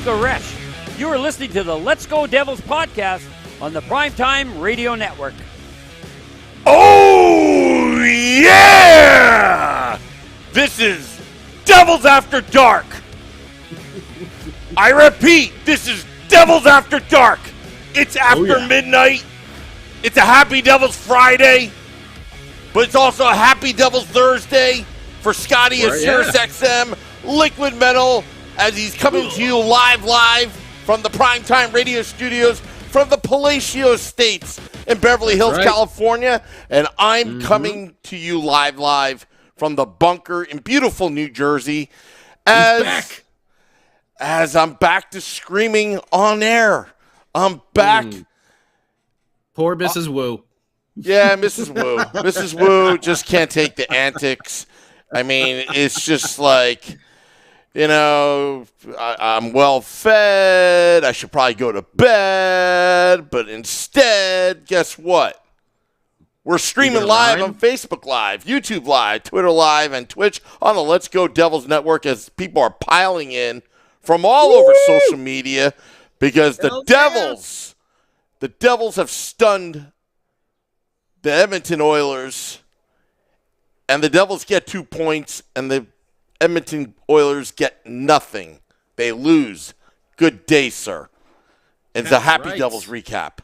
Koresh. You are listening to the Let's Go Devils podcast on the Primetime Radio Network. Oh, yeah! This is Devils After Dark. I repeat, this is Devils After Dark. It's after midnight. It's a Happy Devils Friday, but it's also a Happy Devils Thursday for Scotty at SiriusXM Liquid Metal as he's coming to you live from the Primetime Radio Studios from the Palacio Estates in Beverly Hills, California. And I'm coming to you live from the bunker in beautiful New Jersey as I'm back to screaming on air. I'm back. Poor Mrs. Wu. Yeah, Mrs. Wu. Mrs. Wu just can't take the antics. I mean, it's just like, you know, I'm well fed. I should probably go to bed. But instead, guess what? We're streaming live on Facebook Live, YouTube Live, Twitter Live, and Twitch on the Let's Go Devils Network as people are piling in from all over social media because the Devils have stunned the Edmonton Oilers, and the Devils get 2 points, and the Edmonton Oilers get nothing. They lose. Good day, sir. It's a Happy Devils recap.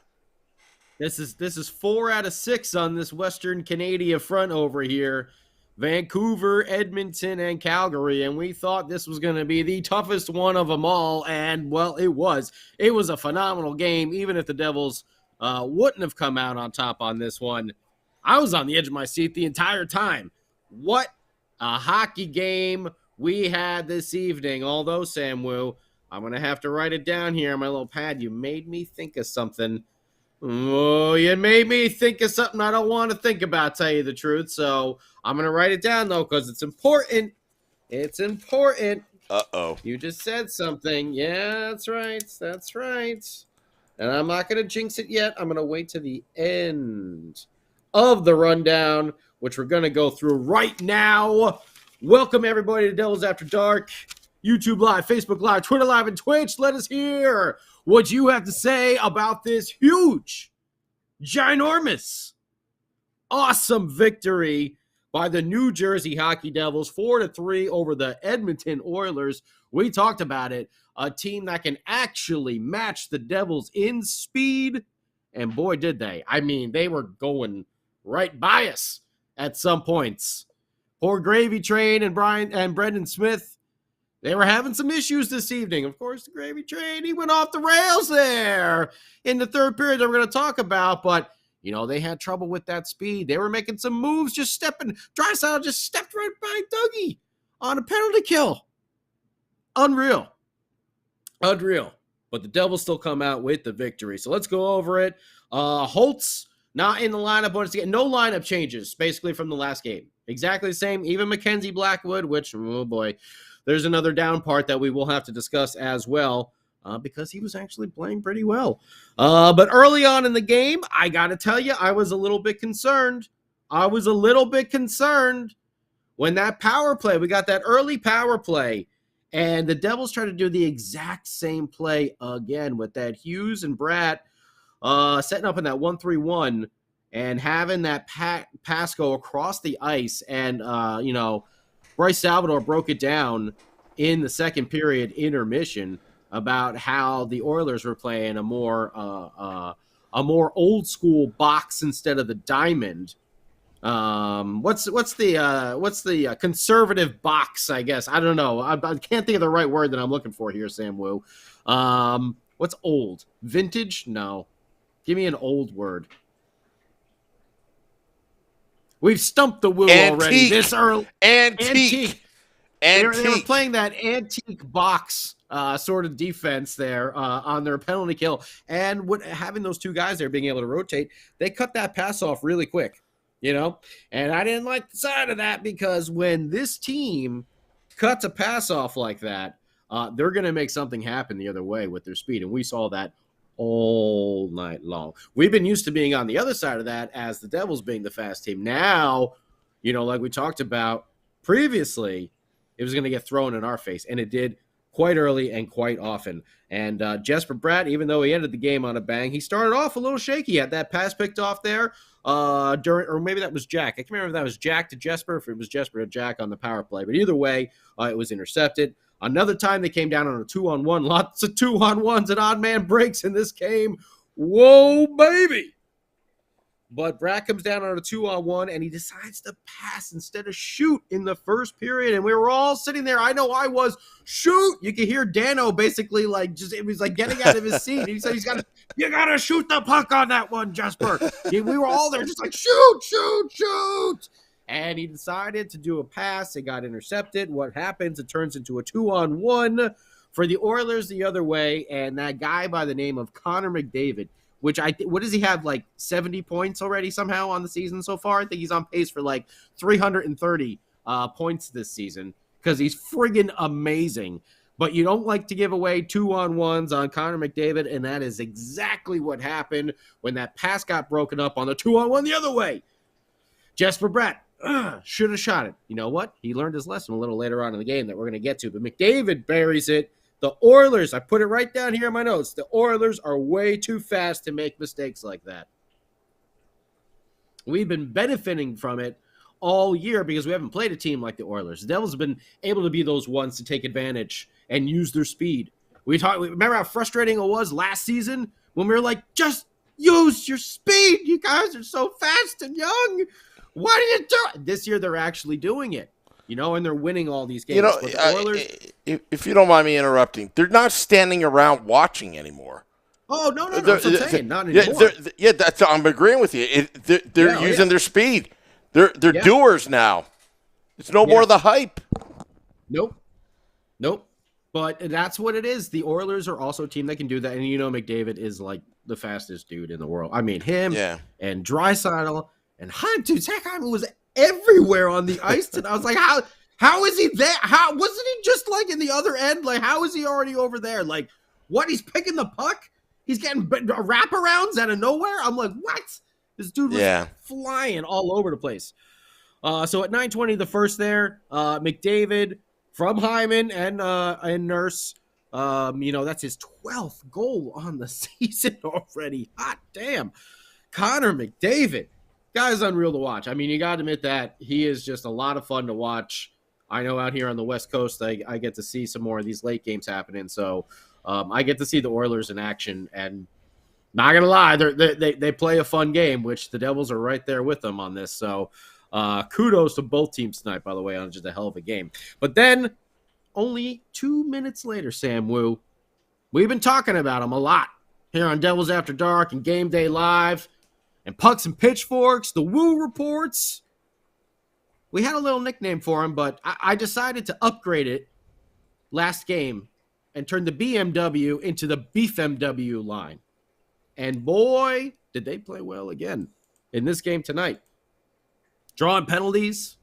This is 4 out of 6 on this Western Canada front over here. Vancouver, Edmonton, and Calgary, and we thought this was going to be the toughest one of them all, and, well, it was. It was a phenomenal game, even if the Devils wouldn't have come out on top on this one. I was on the edge of my seat the entire time. What a hockey game we had this evening, although, Sam Wu, I'm going to have to write it down here on my little pad. You made me think of something. Oh, you made me think of something I don't want to think about, tell you the truth. So I'm going to write it down, though, because it's important. It's important. Uh-oh. You just said something. Yeah, that's right. That's right. And I'm not going to jinx it yet. I'm going to wait to the end of the rundown, which we're going to go through right now. Welcome, everybody, to Devils After Dark. YouTube Live, Facebook Live, Twitter Live, and Twitch. Let us hear what you have to say about this huge, ginormous, awesome victory by the New Jersey Hockey Devils, 4-3 over the Edmonton Oilers. We talked about it, a team that can actually match the Devils in speed, and boy, did they. I mean, they were going right by us at some points. Poor Gravy Train and Brendan Smith, they were having some issues this evening. Of course, the Gravy Train, he went off the rails there in the third period that we're going to talk about. But, you know, they had trouble with that speed. They were making some moves, just stepping. Drysdale just stepped right by Dougie on a penalty kill. Unreal. But the Devils still come out with the victory. So let's go over it. Holtz, not in the lineup once again. No lineup changes, basically, from the last game. Exactly the same. Even Mackenzie Blackwood, which, oh boy, there's another down part that we will have to discuss as well because he was actually playing pretty well. But early on in the game, I got to tell you, I was a little bit concerned. When that power play, we got that early power play, and the Devils tried to do the exact same play again with that Hughes and Bratt setting up in that 1-3-1 and having that pass go across the ice. And, Bryce Salvador broke it down in the second period intermission about how the Oilers were playing a more old school box instead of the diamond. What's the conservative box, I guess? I don't know. I can't think of the right word that I'm looking for here, Sam Wu. What's old? Vintage? No. Give me an old word. We've stumped the Woo already this early. Antique. They were playing that antique box sort of defense there on their penalty kill. And having those two guys there being able to rotate, they cut that pass off really quick, you know? And I didn't like the side of that because when this team cuts a pass off like that, they're going to make something happen the other way with their speed. And we saw that all night long. We've been used to being on the other side of that as the Devils being the fast team. Now, like we talked about previously, it was going to get thrown in our face, and it did quite early and quite often. And Jesper Bratt, even though he ended the game on a bang, he started off a little shaky. He had that pass picked off there or maybe that was Jack. I can't remember if that was Jack to Jesper, if it was Jesper to Jack on the power play. But either way, it was intercepted. Another time they came down on a 2-on-1. Lots of 2-on-1s and odd man breaks in this game. Whoa, baby. But Bratt comes down on a 2-on-1, and he decides to pass instead of shoot in the first period. And we were all sitting there. I know I was. Shoot! You could hear Dano basically it was like getting out of his seat. He said, you got to shoot the puck on that one, Jesper. We were all there just like, shoot, shoot, shoot. And he decided to do a pass. It got intercepted. What happens? It turns into a 2-on-1 for the Oilers the other way. And that guy by the name of Connor McDavid, which what does he have, like 70 points already somehow on the season so far? I think he's on pace for like 330 points this season because he's friggin' amazing. But you don't like to give away 2-on-1s on Connor McDavid, and that is exactly what happened when that pass got broken up on the 2-on-1 the other way. Jesper Bratt should have shot it. You know what? He learned his lesson a little later on in the game that we're going to get to, but McDavid buries it. The Oilers, I put it right down here in my notes, the Oilers are way too fast to make mistakes like that. We've been benefiting from it all year because we haven't played a team like the Oilers. The Devils have been able to be those ones to take advantage and use their speed. Remember how frustrating it was last season when we were like, just use your speed. You guys are so fast and young. Why do you do it? This year they're actually doing it. And they're winning all these games. But the Oilers, if you don't mind me interrupting, they're not standing around watching anymore. Oh, no, that's what I'm saying. Not anymore. I'm agreeing with you. They're using their speed. They're doers now. It's no more the hype. Nope. But that's what it is. The Oilers are also a team that can do that. And McDavid is like the fastest dude in the world. I mean, him and Draisaitl and Hunt. Dude, Zach Hyman was everywhere on the ice. And I was like, how is he there? How wasn't he just like in the other end? Like, how is he already over there? Like, what? He's picking the puck? He's getting wraparounds out of nowhere? I'm like, what? This dude was flying all over the place. So at 9:20, the first there, McDavid from Hyman and Nurse. That's his 12th goal on the season already. Hot damn. Connor McDavid. Guy's unreal to watch. I mean, you got to admit that he is just a lot of fun to watch. I know out here on the West Coast, I get to see some more of these late games happening. So I get to see the Oilers in action. And not going to lie, they play a fun game, which the Devils are right there with them on this. So kudos to both teams tonight, by the way, on just a hell of a game. But then only 2 minutes later, Sam Wu, we've been talking about him a lot here on Devils After Dark and Game Day Live. And Pucks and Pitchforks, the Woo Reports. We had a little nickname for him, but I decided to upgrade it last game and turn the BMW into the BeefMW line. And boy, did they play well again in this game tonight. Drawing penalties,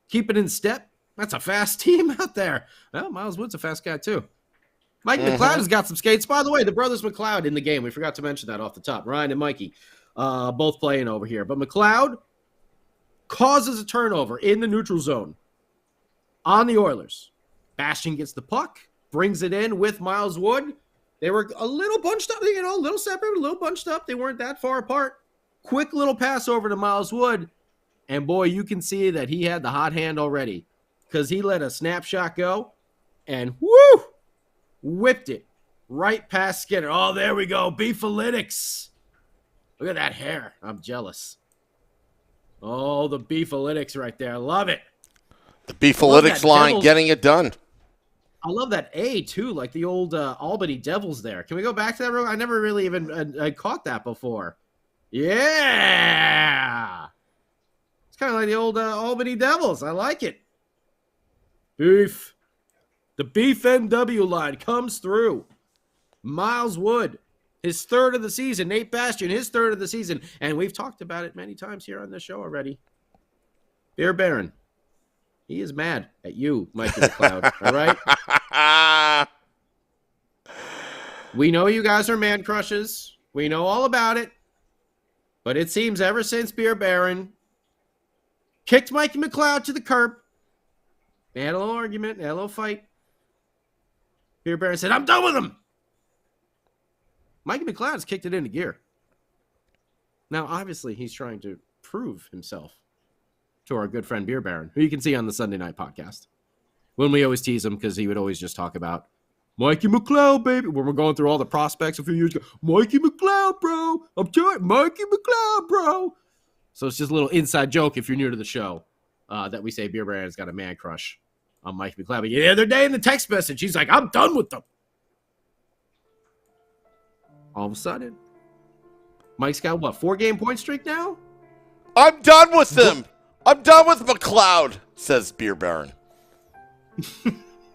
keep it in step. That's a fast team out there. Well, Miles Wood's a fast guy too. Mike McLeod has got some skates. By the way, the brothers McLeod in the game. We forgot to mention that off the top. Ryan and Mikey both playing over here. But McLeod causes a turnover in the neutral zone on the Oilers. Bastian gets the puck, brings it in with Miles Wood. They were a little bunched up, a little separate, a little bunched up. They weren't that far apart. Quick little pass over to Miles Wood. And boy, you can see that he had the hot hand already because he let a snapshot go and whoo! Whipped it right past Skinner. Oh, there we go. Beefalytics. Look at that hair. I'm jealous. Oh, the Beefalytics right there. I love it. The Beefalytics line getting it done. I love that A, too, like the old Albany Devils there. Can we go back to that? I never really even I caught that before. Yeah. It's kind of like the old Albany Devils. I like it. Beef. The BeefMW line comes through. Miles Wood, his third of the season. Nate Bastian, his third of the season. And we've talked about it many times here on this show already. Beer Baron, he is mad at you, Mikey McLeod. All right? We know you guys are man crushes. We know all about it. But it seems ever since Beer Baron kicked Mikey McLeod to the curb, they had a little argument, they had a little fight. Beer Baron said, I'm done with him. Mikey McLeod's kicked it into gear. Now, obviously, he's trying to prove himself to our good friend Beer Baron, who you can see on the Sunday Night Podcast. When we always tease him because he would always just talk about Mikey McLeod, baby. When we're going through all the prospects a few years ago. Mikey McLeod, bro. I'm telling you, Mikey McLeod, bro. So it's just a little inside joke if you're new to the show that we say Beer Baron's got a man crush on Mikey McLeod. But the other day in the text message, he's like, I'm done with them. All of a sudden, Mike's got, 4-game point streak now? I'm done with them. I'm done with McLeod, says Beer Baron.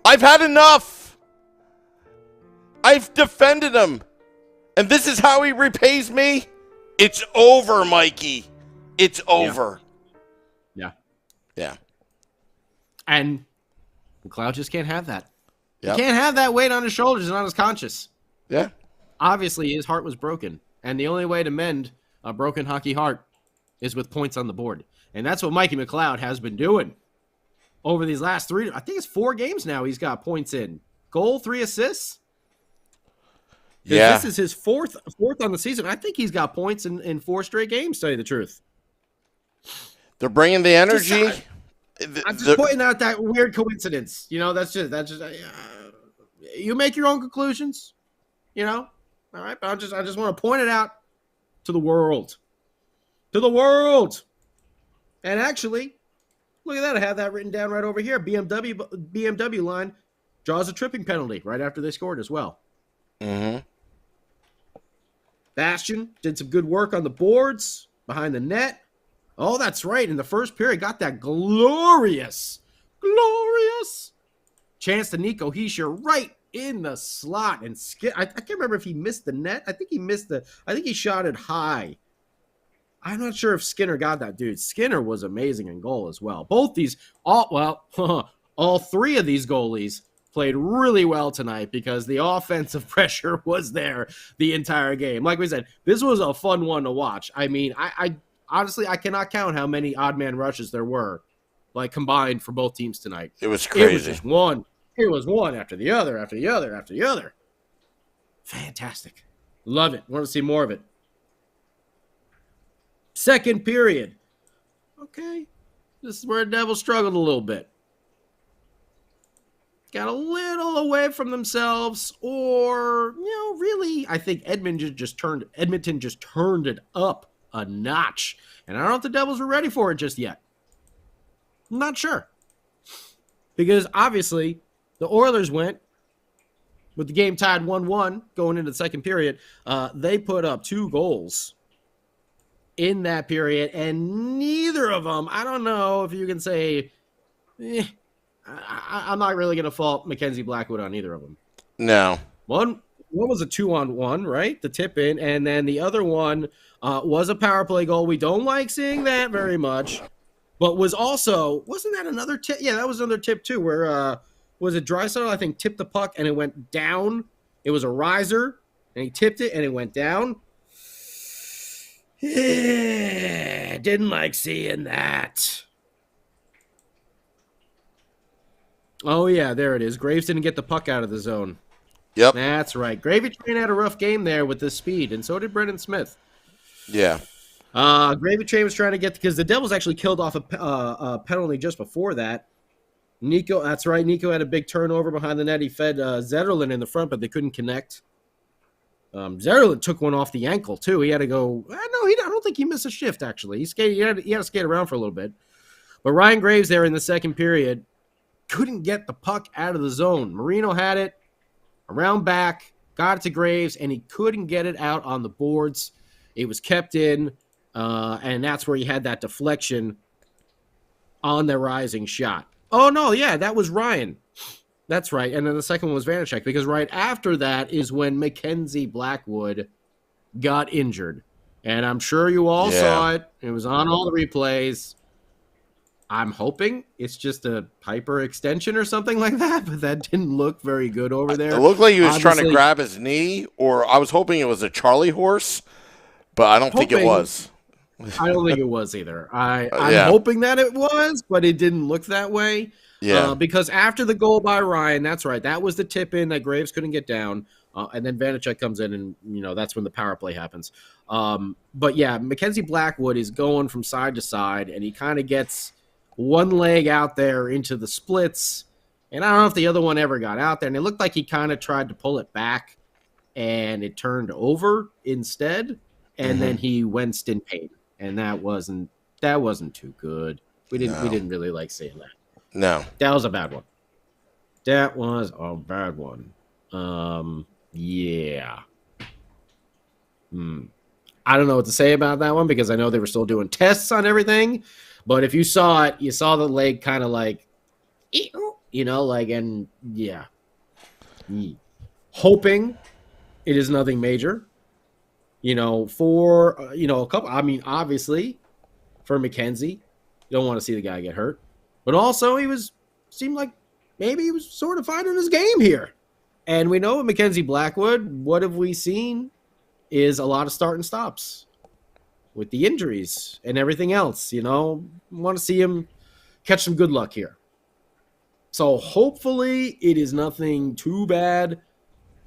I've had enough. I've defended him. And this is how he repays me? It's over, Mikey. It's over. Yeah. And McLeod just can't have that. Yep. He can't have that weight on his shoulders and on his conscience. Yeah. Obviously, his heart was broken. And the only way to mend a broken hockey heart is with points on the board. And that's what Mikey McLeod has been doing over these last 4 games now. He's got points in. Goal, 3 assists. Yeah. This is his fourth on the season. I think he's got points in 4 straight games, to tell you the truth. They're bringing the energy. I'm just pointing out that weird coincidence. That's just you make your own conclusions, all right? But I just want to point it out to the world. To the world. And actually, look at that. I have that written down right over here. BMW line draws a tripping penalty right after they scored as well. Mm-hmm. Bastion did some good work on the boards behind the net. Oh, that's right. In the first period, got that glorious chance to Nico Hischier right in the slot. And I can't remember if he missed the net. I think he shot it high. I'm not sure if Skinner got that, dude. Skinner was amazing in goal as well. All 3 of these goalies played really well tonight because the offensive pressure was there the entire game. Like we said, this was a fun one to watch. I mean, I honestly, I cannot count how many odd man rushes there were, combined for both teams tonight. It was crazy. It was just one. It was one after the other, after the other, after the other. Fantastic. Love it. Want to see more of it. Second period. Okay. This is where the Devils struggled a little bit. Got a little away from themselves, or, really, I think Edmonton just turned it up a notch. And I don't know if the Devils were ready for it just yet. I'm not sure. Because obviously, the Oilers went with the game tied 1-1 going into the second period. They put up 2 goals in that period, and neither of them, I don't know if you can say, I'm not really going to fault Mackenzie Blackwood on either of them. No. One was a 2-on-1, right? The tip in, and then the other one was a power play goal. We don't like seeing that very much, but wasn't that another tip? Yeah, that was another tip too, where was it Draisaitl, I think, tipped the puck and it went down. It was a riser, and he tipped it and it went down. Yeah, didn't like seeing that. Oh, yeah, there it is. Graves didn't get the puck out of the zone. Yep. That's right. Gravy Train had a rough game there with the speed, and so did Brendan Smith. Yeah. Gravy Train was trying to get, because the Devils actually killed off a penalty just before that. Nico, that's right. Nico had a big turnover behind the net. He fed Zetterlund in the front, but they couldn't connect. Zetterlund took one off the ankle, too. He had to go. No, I don't think he missed a shift, actually. He had to skate around for a little bit. But Ryan Graves there in the second period couldn't get the puck out of the zone. Marino had it around back, got it to Graves, and he couldn't get it out on the boards. It was kept in, and that's where he had that deflection on the rising shot. Oh, no, yeah, that was Ryan. That's right. And then the second one was Vanacek, because right after that is when Mackenzie Blackwood got injured. And I'm sure you all saw it. It was on all the replays. I'm hoping it's just a Piper extension or something like that, but that didn't look very good over there. It looked like he was trying to grab his knee, or I was hoping it was a Charlie horse, but I don't think it was. I don't think it was either. I'm Yeah. hoping that it was, but it didn't look that way. Yeah. Because after the goal by Ryan, that's right. That was the tip in that Graves couldn't get down. And then Vanacek comes in, and that's when the power play happens. But yeah, Mackenzie Blackwood is going from side to side, and he kind of gets one leg out there into the splits. And I don't know if the other one ever got out there. And it looked like he kind of tried to pull it back, and it turned over instead. And then he winced in pain, and that wasn't too good. We didn't really like seeing that. No, that was a bad one. That was a bad one. Yeah. I don't know what to say about that one because I know they were still doing tests on everything. But if you saw it, you saw the leg kind of like, and yeah. Hoping it is nothing major. For a couple. I mean, obviously, for Mackenzie, you don't want to see the guy get hurt, but also seemed like maybe he was sort of finding his game here. And we know with Mackenzie Blackwood, what have we seen is a lot of start and stops with the injuries and everything else. Want to see him catch some good luck here. So hopefully it is nothing too bad.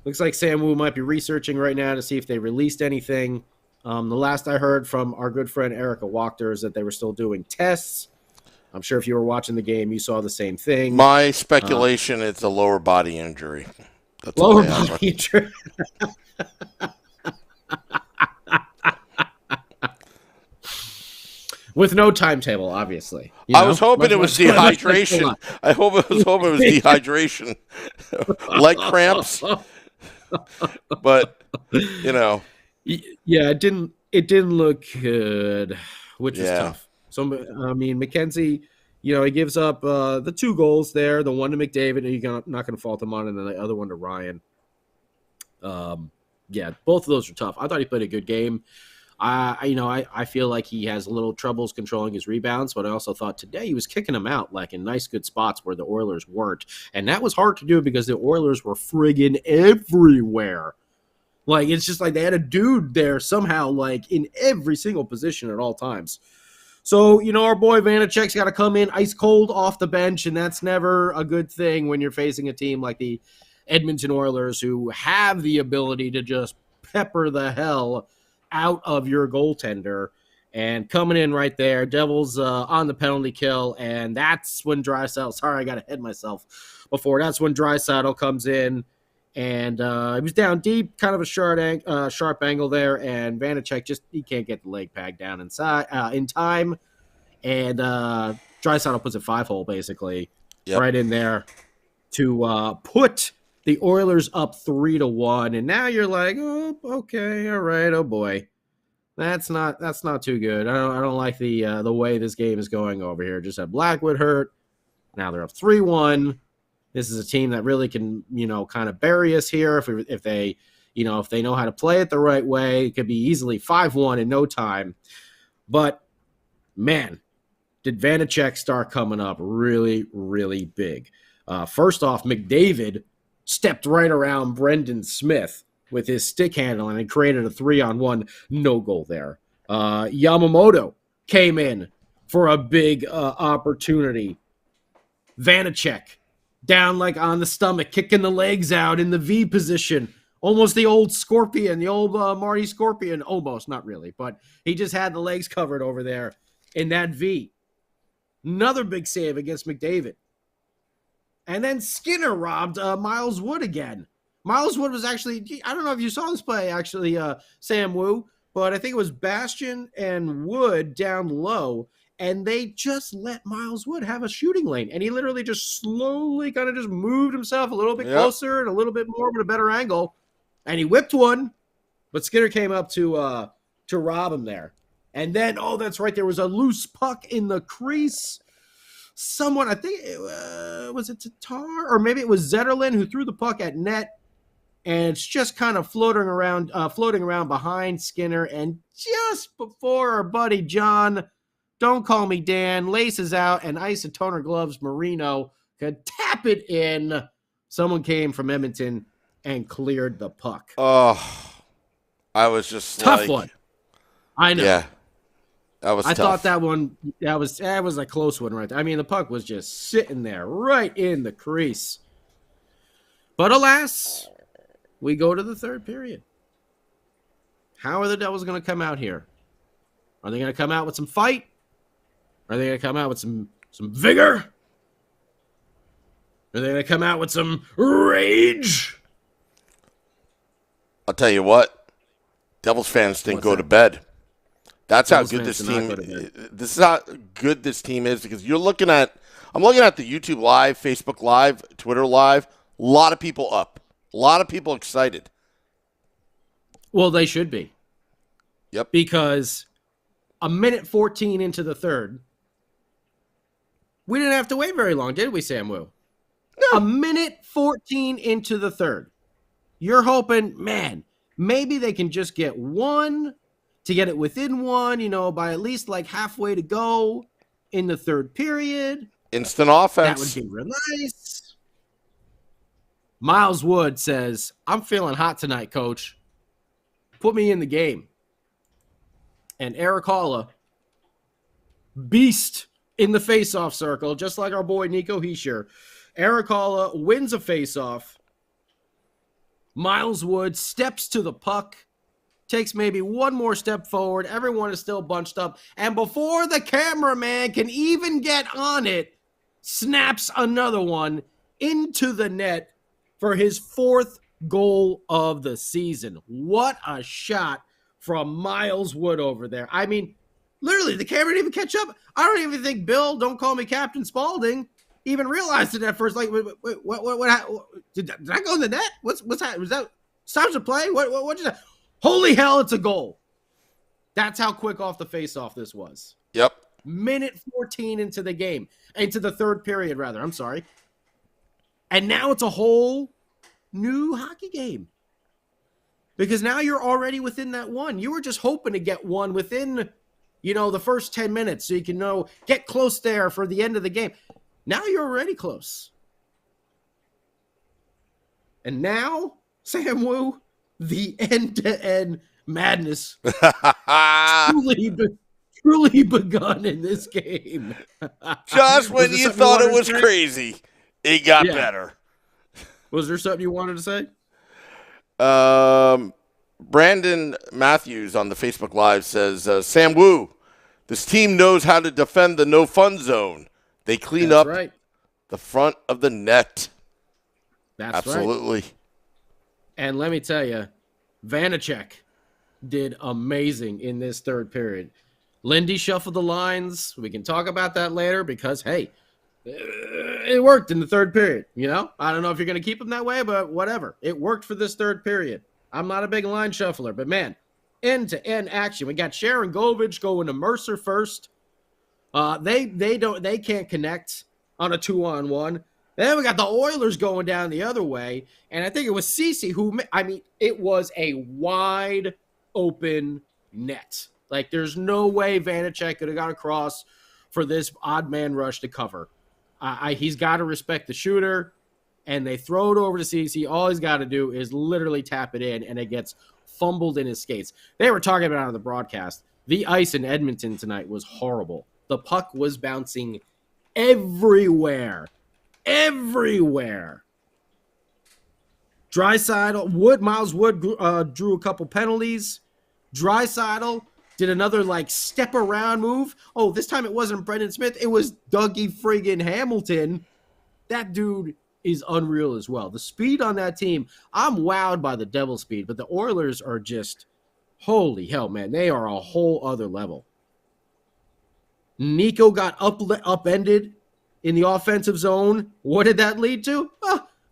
Looks like Sam Wu might be researching right now to see if they released anything. The last I heard from our good friend Erica Wachter is that they were still doing tests. I'm sure if you were watching the game, you saw the same thing. My speculation is a lower body injury. That's lower body injury. With no timetable, obviously. I was hoping it was dehydration. I hope it was dehydration, leg cramps. But yeah, it didn't look good, which is tough. So I mean, Mackenzie, he gives up the 2 goals there, the one to McDavid, and you're not going to fault him on, and then the other one to Ryan. Yeah, both of those are tough. I thought he played a good game. I feel like he has a little troubles controlling his rebounds, but I also thought today he was kicking them out like in nice, good spots where the Oilers weren't. And that was hard to do because the Oilers were friggin' everywhere. Like, it's just like they had a dude there somehow, like in every single position at all times. So, our boy Vanacek's got to come in ice cold off the bench, and that's never a good thing when you're facing a team like the Edmonton Oilers who have the ability to just pepper the hell out of your goaltender. And coming in right there, Devils on the penalty kill, and that's when Draisaitl, sorry, I got ahead myself before, that's when Draisaitl comes in, and he was down deep, kind of a sharp angle there, and Vanacek he can't get the leg pad down inside in time, and Draisaitl puts a 5-hole basically right in there to put the Oilers up 3-1, and now you're like, oh, okay, all right, oh boy, that's not too good. I don't like the way this game is going over here. Just had Blackwood hurt. Now they're up 3-1. This is a team that really can kind of bury us here if they know how to play it the right way. It could be easily 5-1 in no time. But man, did Vanacek start coming up really, really big. First off, McDavid stepped right around Brendan Smith with his stick handling and created a 3-on-1 no goal there. Yamamoto came in for a big opportunity. Vanacek down like on the stomach, kicking the legs out in the V position. Almost the old Scorpion, the old Marty Scorpion. Almost, not really, but he just had the legs covered over there in that V. Another big save against McDavid. And then Skinner robbed Miles Wood again. Miles Wood was actually, I don't know if you saw this play, actually, Sam Wu, but I think it was Bastian and Wood down low, and they just let Miles Wood have a shooting lane. And he literally just slowly kind of just moved himself a little bit closer and a little bit more with a better angle. And he whipped one, but Skinner came up to rob him there. And then, oh, that's right, there was a loose puck in the crease. Someone, I think, was it Tatar? Or maybe it was Zetterlund who threw the puck at net. And it's just kind of floating around behind Skinner. And just before our buddy John, don't call me Dan, laces out and isotoner gloves Marino could tap it in. Someone came from Edmonton and cleared the puck. Oh, I was just tough one. I know. Yeah. That was I tough. thought that was a close one right there. I mean, the puck was just sitting there right in the crease. But alas, we go to the third period. How are the Devils going to come out here? Are they going to come out with some fight? Are they going to come out with some vigor? Are they going to come out with some rage? I'll tell you what. Devils fans didn't go to bed. That's how good this team. This is how good this team is because I'm looking at the YouTube Live, Facebook Live, Twitter Live. A lot of people up. A lot of people excited. Well, they should be. Yep. Because a minute 14 into the third, we didn't have to wait very long, did we, Sam Wu? No. A minute 14 into the third. You're hoping, man, maybe they can just get one to get it within one, by at least like halfway to go in the third period. Instant offense. That would be real nice. Miles Wood says, I'm feeling hot tonight, coach. Put me in the game. And Eric Halla, beast in the face-off circle, just like our boy Nico Hischier. Eric Halla wins a face-off. Miles Wood steps to the puck, takes maybe one more step forward. Everyone is still bunched up. And before the cameraman can even get on it, snaps another one into the net for his fourth goal of the season. What a shot from Miles Wood over there. I mean, literally, the camera didn't even catch up. I don't even think Bill, don't call me Captain Spaulding, even realized it at first. Like, wait, what did I go in the net? What's that? Was that stops to play? What just? Holy hell, it's a goal. That's how quick off the face-off this was. Yep. Minute 14 into the game. Into the third period, rather. I'm sorry. And now it's a whole new hockey game. Because now you're already within that one. You were just hoping to get one within, the first 10 minutes so you can get close there for the end of the game. Now you're already close. And now, Sam Wu, the end-to-end madness truly begun in this game. Just when you thought it was crazy, it got better. Was there something you wanted to say? Brandon Matthews on the Facebook Live says, Sam Wu, this team knows how to defend the no-fun zone. They clean up the front of the net. That's Absolutely. Right. And let me tell you, Vanacek did amazing in this third period. Lindy shuffled the lines. We can talk about that later because, hey, it worked in the third period. I don't know if you're going to keep him that way, but whatever. It worked for this third period. I'm not a big line shuffler, but man, end-to-end action. We got Sharon Govich going to Mercer first. They can't connect on a 2-on-1. Then we got the Oilers going down the other way, and I think it was Ceci it was a wide open net. Like, there's no way Vanacek could have got across for this odd man rush to cover. He's got to respect the shooter, and they throw it over to Ceci. All he's got to do is literally tap it in, and it gets fumbled in his skates. They were talking about it on the broadcast. The ice in Edmonton tonight was horrible. The puck was bouncing everywhere. Miles Wood drew a couple penalties. Draisaitl did another step around move. Oh, this time it wasn't Brendan Smith. It was Dougie friggin' Hamilton. That dude is unreal as well. The speed on that team, I'm wowed by the Devil speed, but the Oilers are just, holy hell, man. They are a whole other level. Nico got upended in the offensive zone. What did that lead to?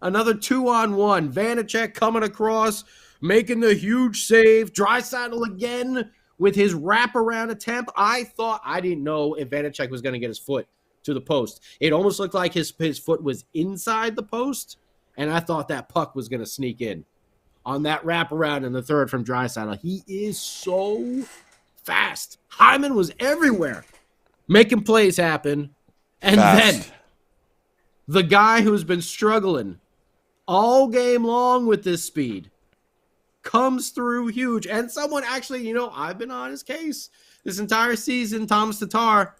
Another 2-on-1. Vanacek coming across, making the huge save. Draisaitl again with his wraparound attempt. I didn't know if Vanacek was going to get his foot to the post. It almost looked like his foot was inside the post, and I thought that puck was going to sneak in on that wraparound in the third from Draisaitl. He is so fast. Hyman was everywhere, making plays happen. And then the guy who's been struggling all game long with this speed comes through huge. And someone actually, I've been on his case. this entire season, Thomas Tatar,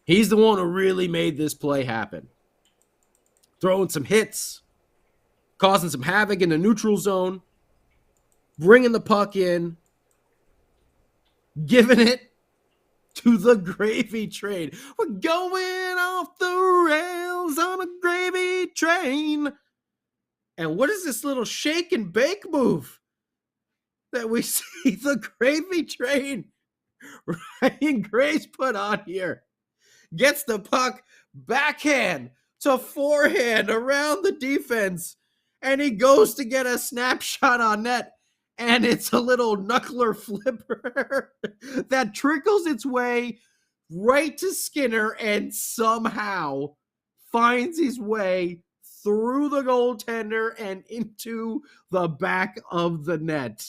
he's the one who really made this play happen. Throwing some hits, causing some havoc in the neutral zone, bringing the puck in, giving it to the gravy train. We're going off the rails on a gravy train. And what is this little shake and bake move that we see the gravy train Ryan Graves put on here? Gets the puck backhand to forehand around the defense, and he goes to get a snapshot on net, and it's a little knuckler flipper that trickles its way right to Skinner and somehow finds his way through the goaltender and into the back of the net.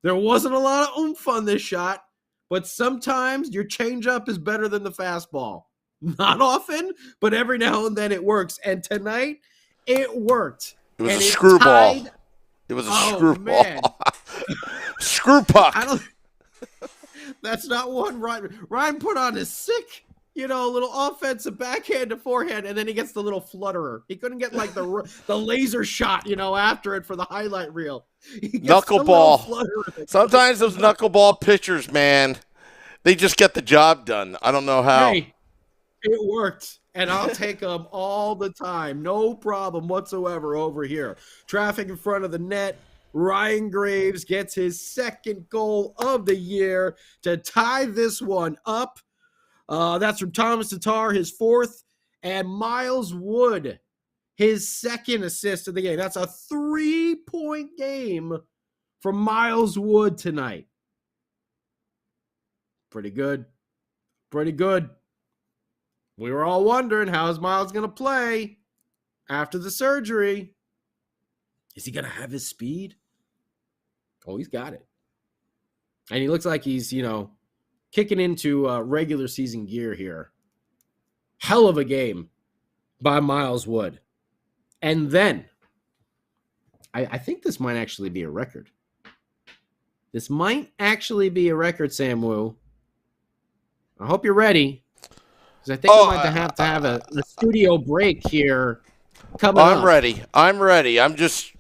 There wasn't a lot of oomph on this shot, but sometimes your changeup is better than the fastball. Not often, but every now and then it works. And tonight, it worked. It was a screwball. It was a screwball. Screw puck. That's not one Ryan put on his sick, little offensive backhand to forehand, and then he gets the little flutterer. He couldn't get like the laser shot, after it for the highlight reel. Knuckleball. Sometimes those knuckleball pitchers, man, they just get the job done. I don't know how. Hey, it worked, and I'll take them all the time. No problem whatsoever over here. Traffic in front of the net. Ryan Graves gets his second goal of the year to tie this one up. That's from Thomas Tatar, his fourth, and Miles Wood, his second assist of the game. That's a 3-point game from Miles Wood tonight. Pretty good. Pretty good. We were all wondering, how is Miles going to play after the surgery? Is he going to have his speed? Oh, he's got it. And he looks like he's, kicking into regular season gear here. Hell of a game by Miles Wood. And then, I think this might actually be a record. This might actually be a record, Sam Wu. I hope you're ready, because I think we might have to have a studio break here coming up. I'm ready. I'm just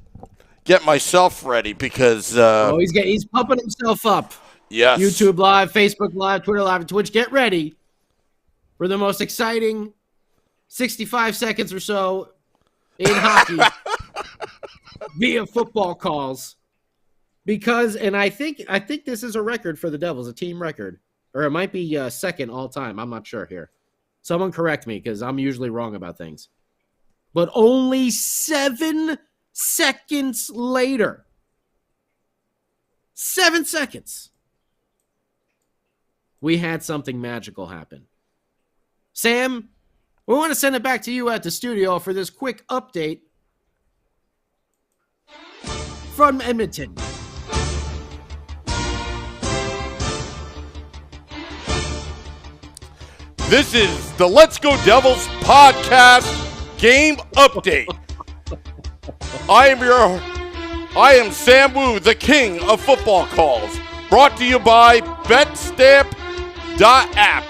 getting myself ready because... he's pumping himself up. Yes. YouTube Live, Facebook Live, Twitter Live, and Twitch. Get ready for the most exciting 65 seconds or so in hockey via football calls. Because, and I think this is a record for the Devils, a team record. Or it might be second all time. I'm not sure here. Someone correct me, because I'm usually wrong about things. But only 7 seconds later. 7 seconds. We had something magical happen. Sam, we want to send it back to you at the studio for this quick update from Edmonton. This is the Let's Go Devils podcast game update. I am Sam Wu, the king of football calls. Brought to you by BetStamp.app.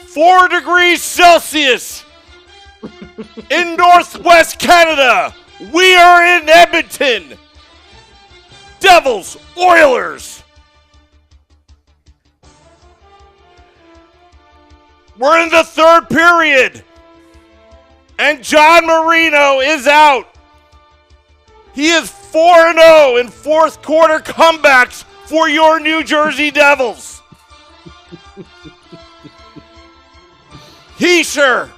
4 degrees Celsius in Northwest Canada. We are in Edmonton. Devils, Oilers. We're in the third period. And John Marino is out. He is 4-0 in fourth quarter comebacks for your New Jersey Devils. Heischer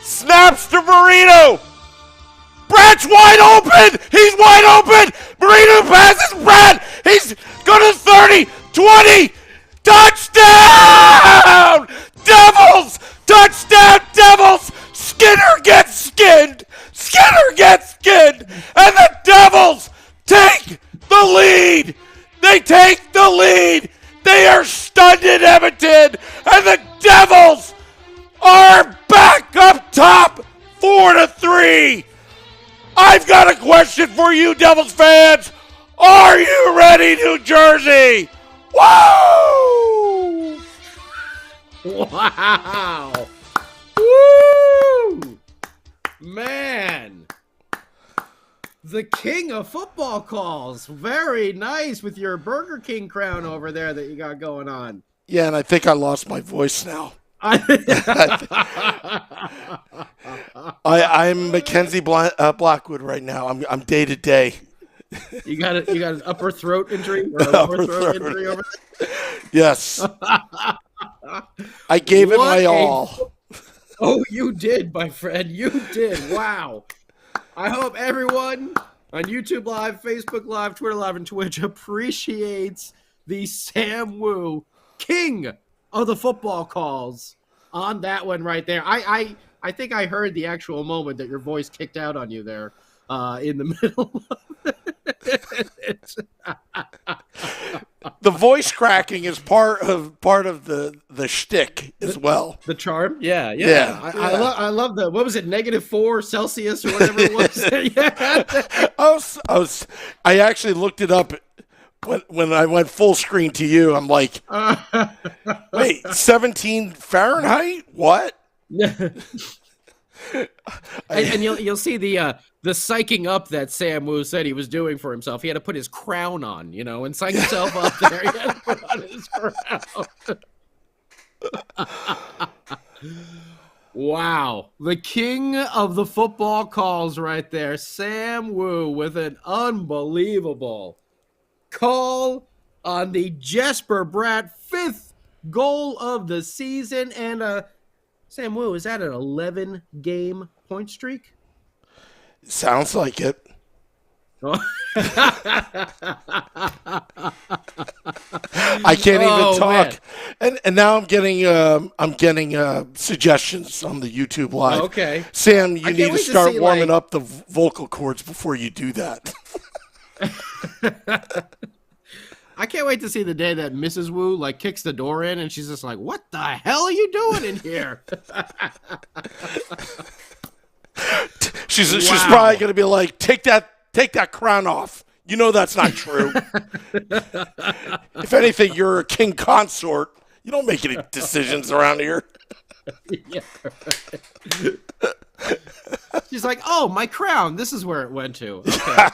snaps to Marino. Brad's wide open. He's wide open. Marino passes Brad. He's going to 30, 20. Touchdown! Devils! Touchdown, Devils! Skinner gets skinned! Skinner gets skinned! And the Devils take the lead! They take the lead! They are stunned in Edmonton! And the Devils are back up top 4-3! I've got a question for you, Devils fans. Are you ready, New Jersey? Woo! Wow. Woo! Man. The king of football calls. Very nice with your Burger King crown over there that you got going on. Yeah, and I think I lost my voice now. I'm Mackenzie Blackwood right now. I'm day to day. You got an upper throat injury or a lower throat injury over there? Yes. I gave it my all. Oh, you did, my friend. You did. Wow. I hope everyone on YouTube Live, Facebook Live, Twitter Live, and Twitch appreciates the Sam Wu, king of the football calls, on that one right there. I think I heard the actual moment that your voice kicked out on you there in the middle of it. The voice cracking is part of the shtick as well. The charm, yeah. I love the, what was it, -4 Celsius or whatever it was. Yeah. I actually looked it up when I went full screen to you. I'm like, wait, 17 Fahrenheit? What? and you'll see the psyching up that Sam Wu said he was doing for himself. He had to put his crown on, and psych himself up there. He had to put on his crown. Wow. The king of the football calls right there. Sam Wu with an unbelievable call on the Jesper Bratt 5th goal of the season. And Sam Wu, is that an 11-game point streak? Sounds like it. I can't even talk, and now I'm getting suggestions on the YouTube Live. Okay, Sam, you need to start warming up the vocal cords before you do that. I can't wait to see the day that Mrs. Wu kicks the door in and she's just like, "What the hell are you doing in here?" She's probably going to be like, take that crown off. You know that's not true. If anything, you're a king consort. You don't make any decisions around here. Yeah. She's like, "Oh, my crown. This is where it went to." Okay.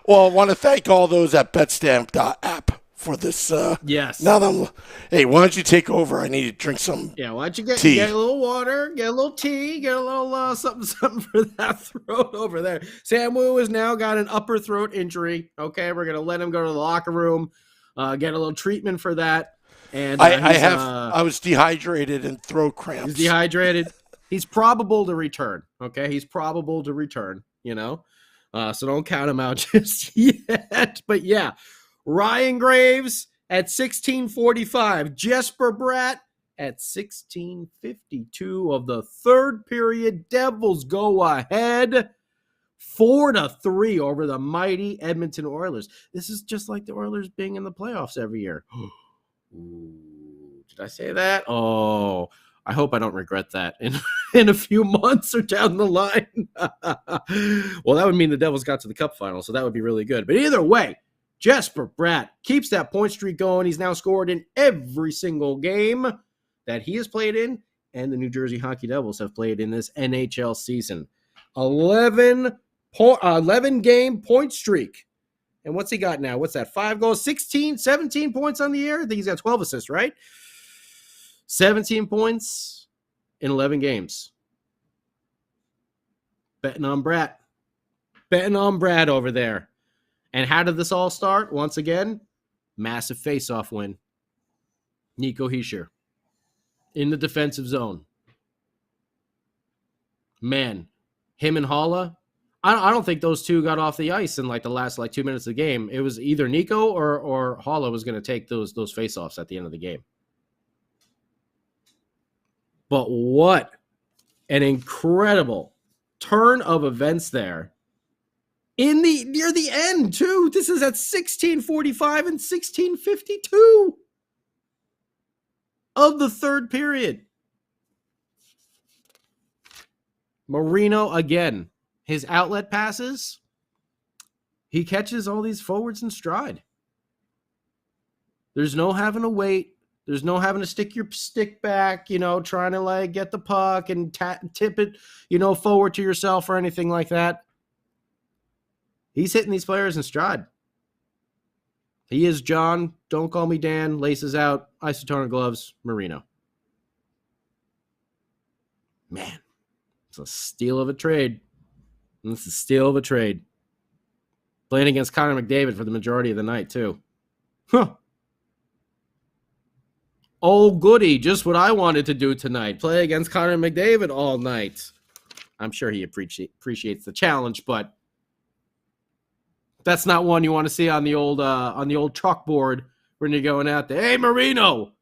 Well, I want to thank all those at betstamp.app for this. Yes. Now hey, why don't you take over? I need to drink some. Yeah, why don't you get a little water, get a little tea, get a little something for that throat over there. Sam Wu has now got an upper throat injury. Okay, we're gonna let him go to the locker room, get a little treatment for that. And I was dehydrated and throat cramps. He's dehydrated. He's probable to return. Okay, he's probable to return. So don't count him out just yet. But yeah, Ryan Graves at 16:45. Jesper Bratt at 16:52 of the third period. Devils go ahead 4-3 over the mighty Edmonton Oilers. This is just like the Oilers being in the playoffs every year. Ooh, did I say that? Oh, I hope I don't regret that in a few months or down the line. Well, that would mean the Devils got to the Cup final, so that would be really good. But either way, Jesper Bratt keeps that point streak going. He's now scored in every single game that he has played in, and the New Jersey Hockey Devils have played in this NHL season. 11-game point streak. And what's he got now? What's that? 5 goals, 17 points on the year? I think he's got 12 assists, right? 17 points in 11 games. Betting on Bratt. Betting on Bratt over there. And how did this all start? Once again, massive face-off win. Nico Hischier in the defensive zone. Man, him and Haula, I don't think those two got off the ice in the last 2 minutes of the game. It was either Nico or Haula was going to take those face-offs at the end of the game. But what an incredible turn of events there. Near the end, too. This is at 16:45 and 16:52 of the third period. Marino, again, his outlet passes, he catches all these forwards in stride. There's no having to wait. There's no having to stick your stick back, trying to like get the puck and tip it, forward to yourself or anything like that. He's hitting these players in stride. He is John, don't call me Dan, laces out, isotoner gloves, Marino. Man, it's a steal of a trade. It's a steal of a trade. Playing against Connor McDavid for the majority of the night, too. Huh. Oh, goody. Just what I wanted to do tonight. Play against Connor McDavid all night. I'm sure he appreciates the challenge, but that's not one you want to see on the old chalkboard when you're going out there. Hey, Marino,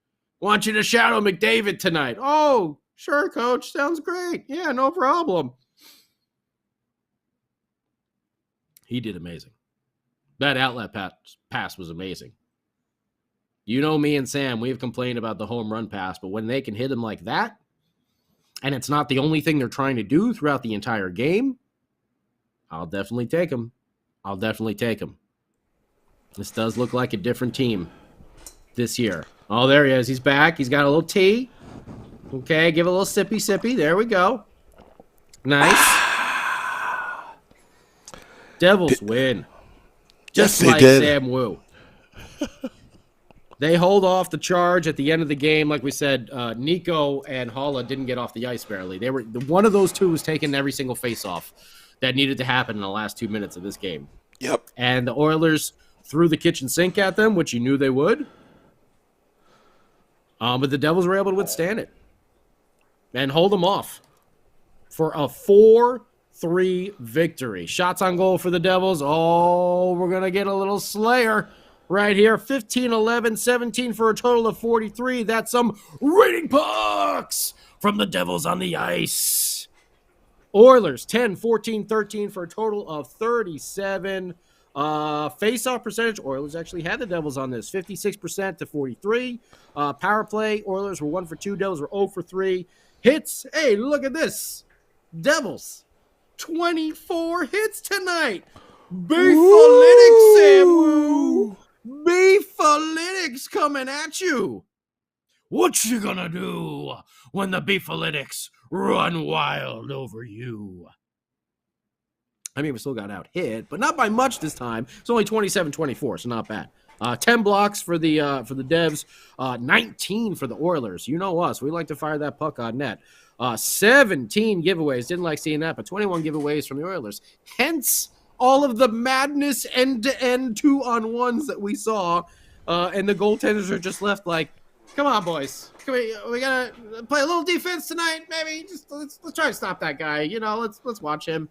want you to shadow McDavid tonight. Oh, sure, coach. Sounds great. Yeah, no problem. He did amazing. That outlet pass was amazing. You know me and Sam, we've complained about the home run pass, but when they can hit him like that, and it's not the only thing they're trying to do throughout the entire game, I'll definitely take him. This does look like a different team this year. Oh, there he is. He's back. He's got a little tea. Okay, give a little sippy. There we go. Nice. Devils win. Just like Sam Wu. They hold off the charge at the end of the game. Like we said, Nico and Holla didn't get off the ice barely. One of those two was taking every single face-off that needed to happen in the last 2 minutes of this game. Yep. And the Oilers threw the kitchen sink at them, which you knew they would. But the Devils were able to withstand it and hold them off for a 4-3 victory. Shots on goal for the Devils. Oh, we're going to get a little slayer right here. 15, 11, 17 for a total of 43. That's some rating pucks from the Devils on the ice. Oilers 10, 14, 13 for a total of 37. Face-off percentage, Oilers actually had the Devils on this, 56% to 43. Power play, Oilers were 1 for 2. Devils were 0 for 3. Hits, hey, look at this. Devils, 24 hits tonight. Beefalytics, Sam Wu. Beefalytics coming at you. What you gonna do when the Beefalytics run wild over you? I mean, we still got out hit, but not by much this time. It's only 27-24, so not bad. 10 blocks for the Devs, 19 for the Oilers. You know us. We like to fire that puck on net. 17 giveaways. Didn't like seeing that, but 21 giveaways from the Oilers. Hence all of the madness end-to-end 2-on-1s that we saw, and the goaltenders are just left like, come on, boys. We gotta play a little defense tonight, maybe. Just let's try to stop that guy. Let's watch him.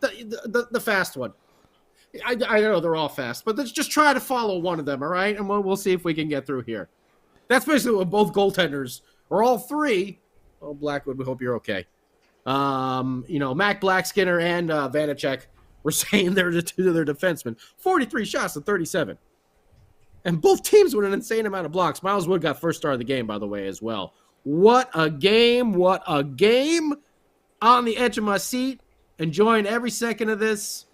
The fast one. I know they're all fast, but let's just try to follow one of them, all right? And we'll see if we can get through here. That's basically what both goaltenders, or all three. Oh, Blackwood, we hope you're okay. Mac Blackskinner and Vanacek were saying they're to their defensemen. 43 shots to 37. And both teams with an insane amount of blocks. Miles Wood got first star of the game, by the way, as well. What a game. What a game. On the edge of my seat. Enjoying every second of this.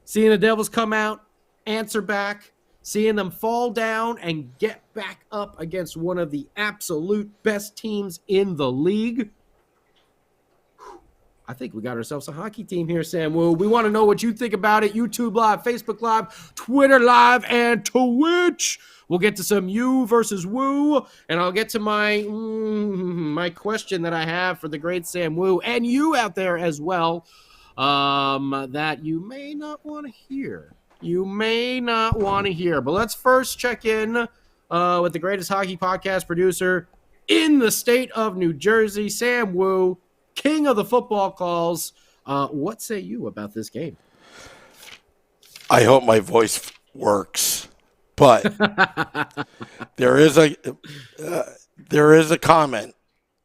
Seeing the Devils come out, answer back. Seeing them fall down and get back up against one of the absolute best teams in the league. I think we got ourselves a hockey team here, Sam Wu. We want to know what you think about it. YouTube Live, Facebook Live, Twitter Live, and Twitch. We'll get to some you versus Wu, and I'll get to my question that I have for the great Sam Wu, and you out there as well, that you may not want to hear. But let's first check in with the greatest hockey podcast producer in the state of New Jersey, Sam Wu, king of the football calls. What say you about this game? I hope my voice works, but there is a comment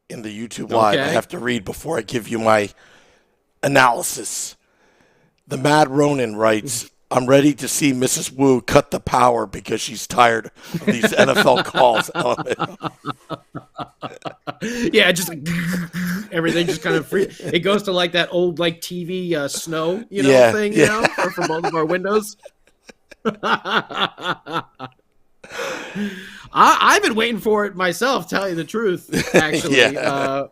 in the YouTube Live I have to read before I give you my analysis. The Mad Ronin writes, I'm ready to see Mrs. Wu cut the power because she's tired of these NFL calls. Yeah, just like everything just kind of free. It goes to like that old like TV snow, thing, for both of our windows. I've been waiting for it myself, tell you the truth, actually. Yeah.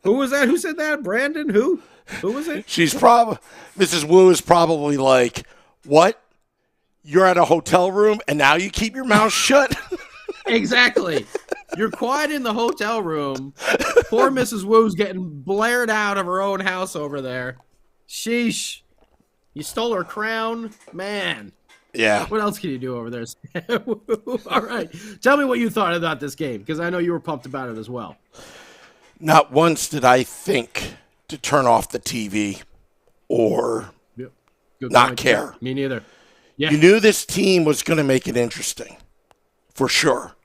Who was that? Who said that? Brandon? Who was it? Mrs. Wu is probably like, what? You're at a hotel room and now you keep your mouth shut? Exactly. You're quiet in the hotel room. Poor Mrs. Wu's getting blared out of her own house over there. Sheesh. You stole her crown? Man. Yeah. What else can you do over there? All right. Tell me what you thought about this game, because I know you were pumped about it as well. Not once did I think to turn off the TV or not care. Me neither. Yeah. You knew this team was going to make it interesting, for sure.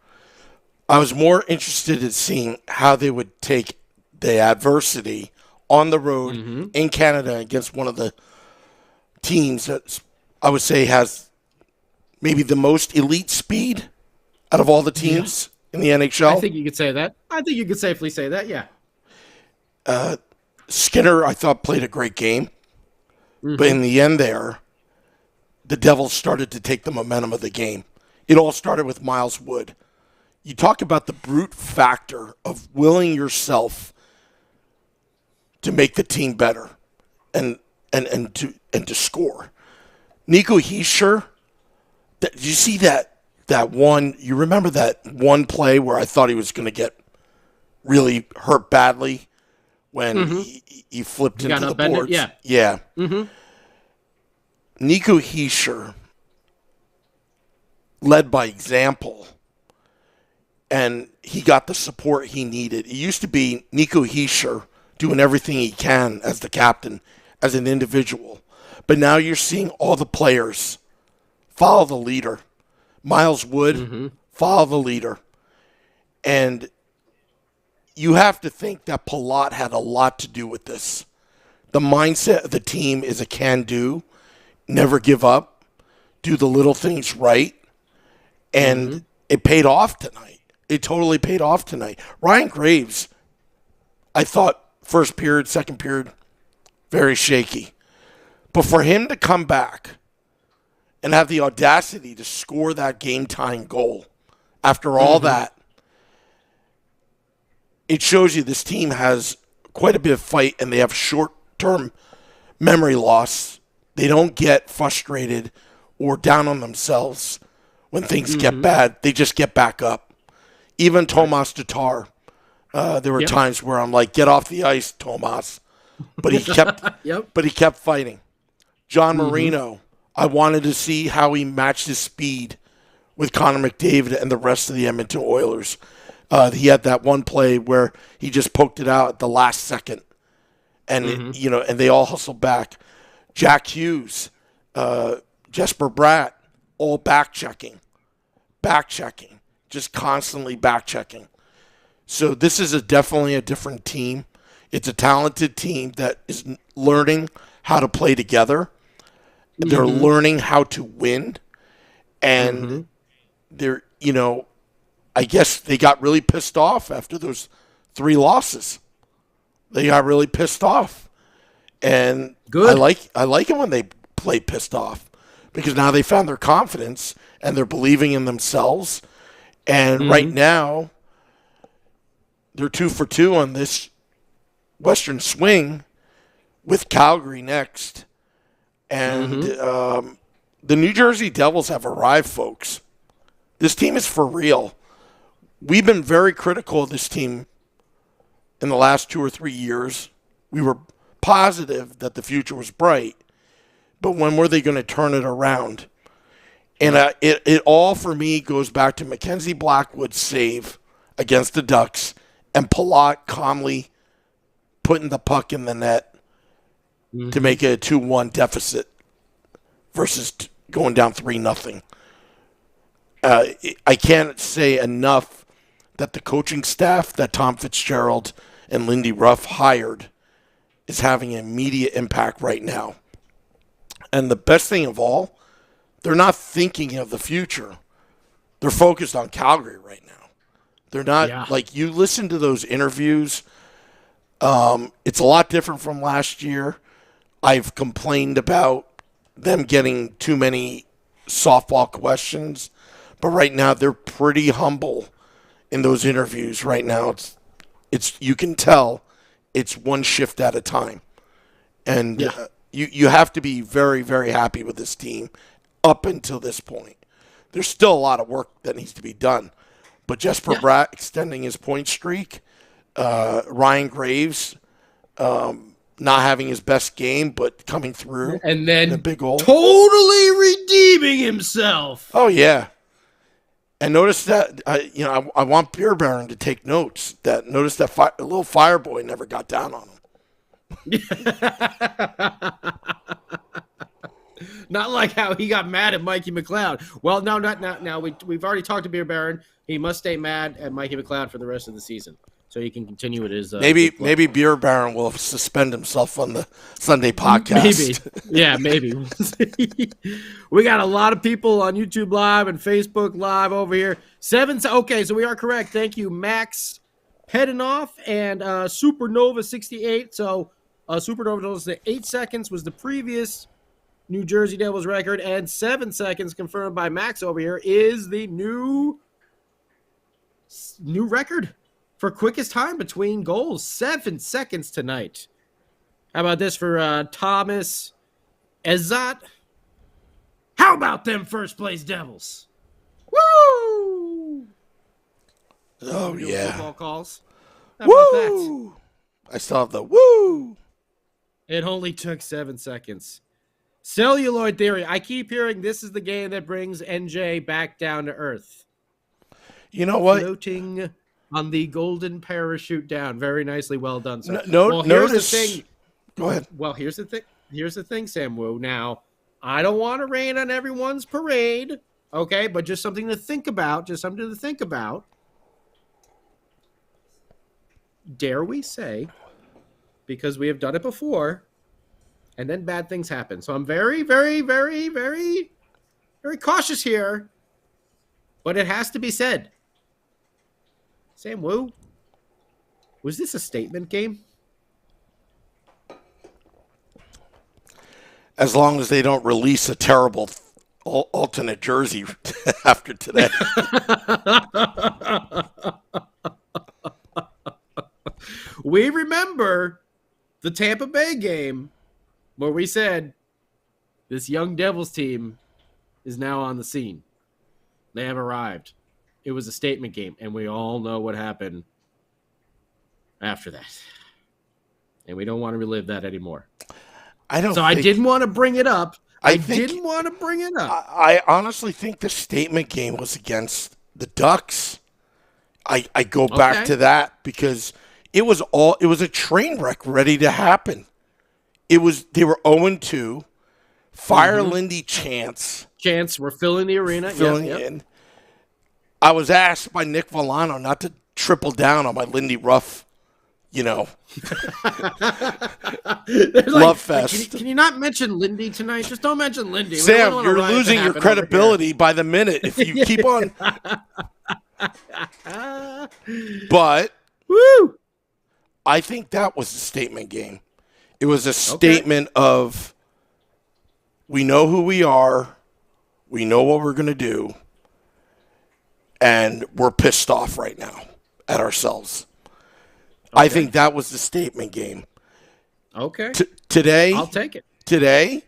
I was more interested in seeing how they would take the adversity on the road in Canada against one of the teams that I would say has maybe the most elite speed out of all the teams in the NHL. I think you could say that. I think you could safely say that, yeah. Skinner, I thought, played a great game. But in the end there, the Devils started to take the momentum of the game. It all started with Miles Wood. You talk about the brute factor of willing yourself to make the team better and to score. Nico Hischier, did you see that one? You remember that one play where I thought he was going to get really hurt badly when he flipped into the boards? Yeah. Nico Hischier led by example, and he got the support he needed. It used to be Nico Hischier doing everything he can as the captain, as an individual. But now you're seeing all the players follow the leader. Miles Wood, follow the leader. And you have to think that Palat had a lot to do with this. The mindset of the team is a can-do, never give up, do the little things right. And it paid off tonight. It totally paid off tonight. Ryan Graves, I thought first period, second period, very shaky. But for him to come back and have the audacity to score that game-tying goal after all that, it shows you this team has quite a bit of fight and they have short-term memory loss. They don't get frustrated or down on themselves when things get bad. They just get back up. Even Tomas Tatar, there were times where I'm like, get off the ice, Tomas. But he kept but he kept fighting. John Marino, I wanted to see how he matched his speed with Connor McDavid and the rest of the Edmonton Oilers. He had that one play where he just poked it out at the last second, and and they all hustled back. Jack Hughes, Jesper Bratt, all back checking, just constantly back checking. So this is definitely a different team. It's a talented team that is learning how to play together. They're learning how to win. And they're, I guess they got really pissed off after those 3 losses. They got really pissed off. And good. I like it when they play pissed off because now they found their confidence and they're believing in themselves. And right now, they're 2 for 2 on this Western swing with Calgary next. And the New Jersey Devils have arrived, folks. This team is for real. We've been very critical of this team in the last 2 or 3 years. We were positive that the future was bright. But when were they going to turn it around? And it all, for me, goes back to Mackenzie Blackwood's save against the Ducks and Palat calmly putting the puck in the net to make it a 2-1 deficit versus going down 3-0. I can't say enough that the coaching staff that Tom Fitzgerald and Lindy Ruff hired is having an immediate impact right now. And the best thing of all, they're not thinking of the future. They're focused on Calgary right now. They're not like you listen to those interviews. It's a lot different from last year. I've complained about them getting too many softball questions, but right now they're pretty humble in those interviews. Right now, it's you can tell it's one shift at a time, and you have to be very, very happy with this team up until this point. There's still a lot of work that needs to be done, but Jesper Bratt extending his point streak, Ryan Graves not having his best game but coming through and then in a big goal, totally redeeming himself. Oh yeah. And notice that I want Beer Baron to take notes. Notice that little Fireboy never got down on him. Not like how he got mad at Mikey McLeod. Well, no, not now. We've already talked to Beer Baron. He must stay mad at Mikey McLeod for the rest of the season, so he can continue with his. Maybe Beer Baron will suspend himself on the Sunday podcast. Maybe. We got a lot of people on YouTube Live and Facebook Live over here. Okay, so we are correct. Thank you, Max Pedinoff and Supernova 68. So Supernova knows that 8 seconds was the previous New Jersey Devils record, and 7 seconds confirmed by Max over here is the new record for quickest time between goals. 7 seconds tonight. How about this for Thomas Ezat? How about them first place Devils? Woo! Oh yeah. Football calls. How Woo! about that? I still have the woo. It only took 7 seconds. Celluloid theory. I keep hearing this is the game that brings NJ back down to earth. You know what? Floating on the golden parachute down. Very nicely. Well done, sir. Here's the thing. Go ahead. Well, here's the thing. Here's the thing, Sam Wu. Now, I don't want to rain on everyone's parade, okay? But just something to think about. Dare we say, because we have done it before, and then bad things happen. So I'm very, very, very, very, very cautious here. But it has to be said. Sam Wu, was this a statement game? As long as they don't release a terrible alternate jersey after today. We remember the Tampa Bay game where we said this young Devils team is now on the scene. They have arrived. It was a statement game, and we all know what happened after that. And we don't want to relive that anymore. I didn't want to bring it up. I honestly think the statement game was against the Ducks. I go back to that because it was a train wreck ready to happen. They were 0-2. Fire Lindy Chance. We're filling the arena. In. I was asked by Nick Villano not to triple down on my Lindy Ruff, love fest. Can you not mention Lindy tonight? Just don't mention Lindy. Sam, you're losing your credibility by the minute if you keep on. But woo! I think that was a statement game. It was a statement of we know who we are, we know what we're going to do, and we're pissed off right now at ourselves. I think that was the statement game. Okay. Today, I'll take it. Today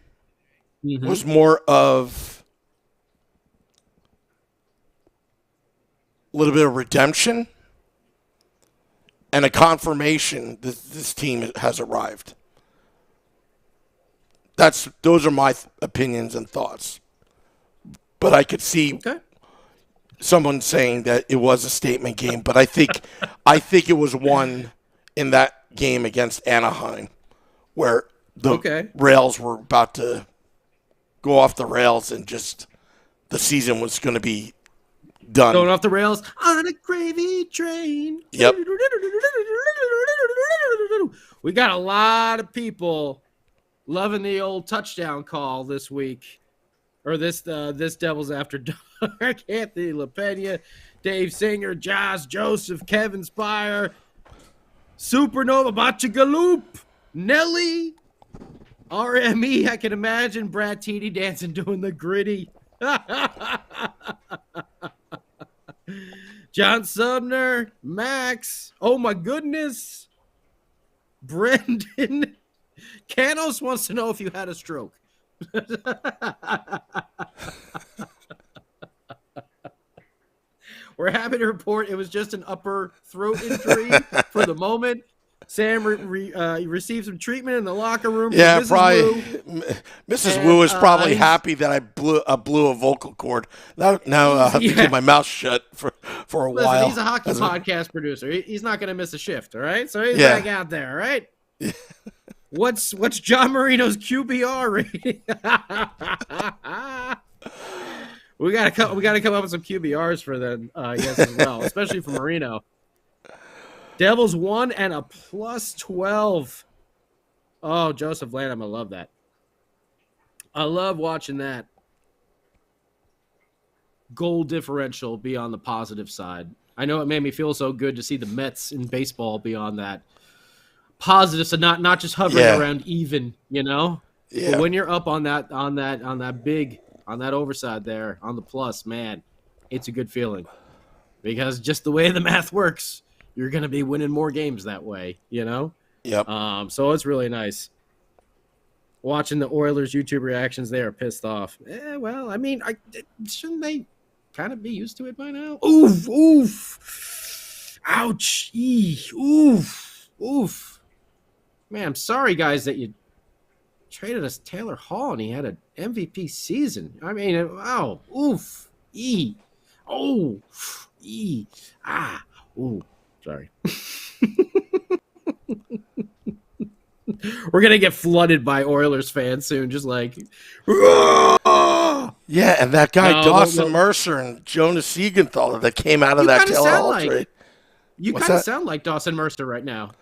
was more of a little bit of redemption and a confirmation that this team has arrived. Those are my opinions and thoughts. But I could see someone saying that it was a statement game, but I think it was one in that game against Anaheim where the rails were about to go off the rails and just the season was going to be done. Going off the rails on a gravy train. Yep. We got a lot of people loving the old touchdown call this week or this Devils After Dark. Anthony LaPena, Dave Singer, Josh Joseph, Kevin Spire, Supernova Bachagaloop, Nelly, RME. I can imagine Brad Teedy dancing doing the gritty. John Sumner, Max. Oh my goodness. Brendan. Canos wants to know if you had a stroke. We're happy to report it was just an upper throat injury for the moment. Sam received some treatment in the locker room. Yeah, Mrs. probably. Wu. Mrs. Wu is probably he's- happy that I blew a vocal cord. Now I have to keep my mouth shut for a Listen, while. he's a hockey That's podcast producer. He's not going to miss a shift, all right? So he's Yeah. back out there, all right? What's John Marino's QBR rating? we gotta come up with some QBRs for them, I guess, as well, especially for Marino. Devils won and a +12. Oh, Joseph Landon, I love that. I love watching that goal differential be on the positive side. I know it made me feel so good to see the Mets in baseball be on that positive, so not just hovering around even, you know. Yeah. But when you're up on that overside there on the plus, man, it's a good feeling because just the way the math works, you're going to be winning more games that way, you know. Yep. So it's really nice watching the Oilers YouTube reactions. They are pissed off. Well, I mean, shouldn't they kind of be used to it by now? Oof, ouch, oof. Man, I'm sorry, guys, that you traded us Taylor Hall and he had an MVP season. I mean, sorry. We're going to get flooded by Oilers fans soon, just like... Yeah, and that guy Dawson no. Mercer and Jonas Siegenthaler that came out of that Taylor Hall trade. You What's kind of that? sound like Dawson Mercer right now.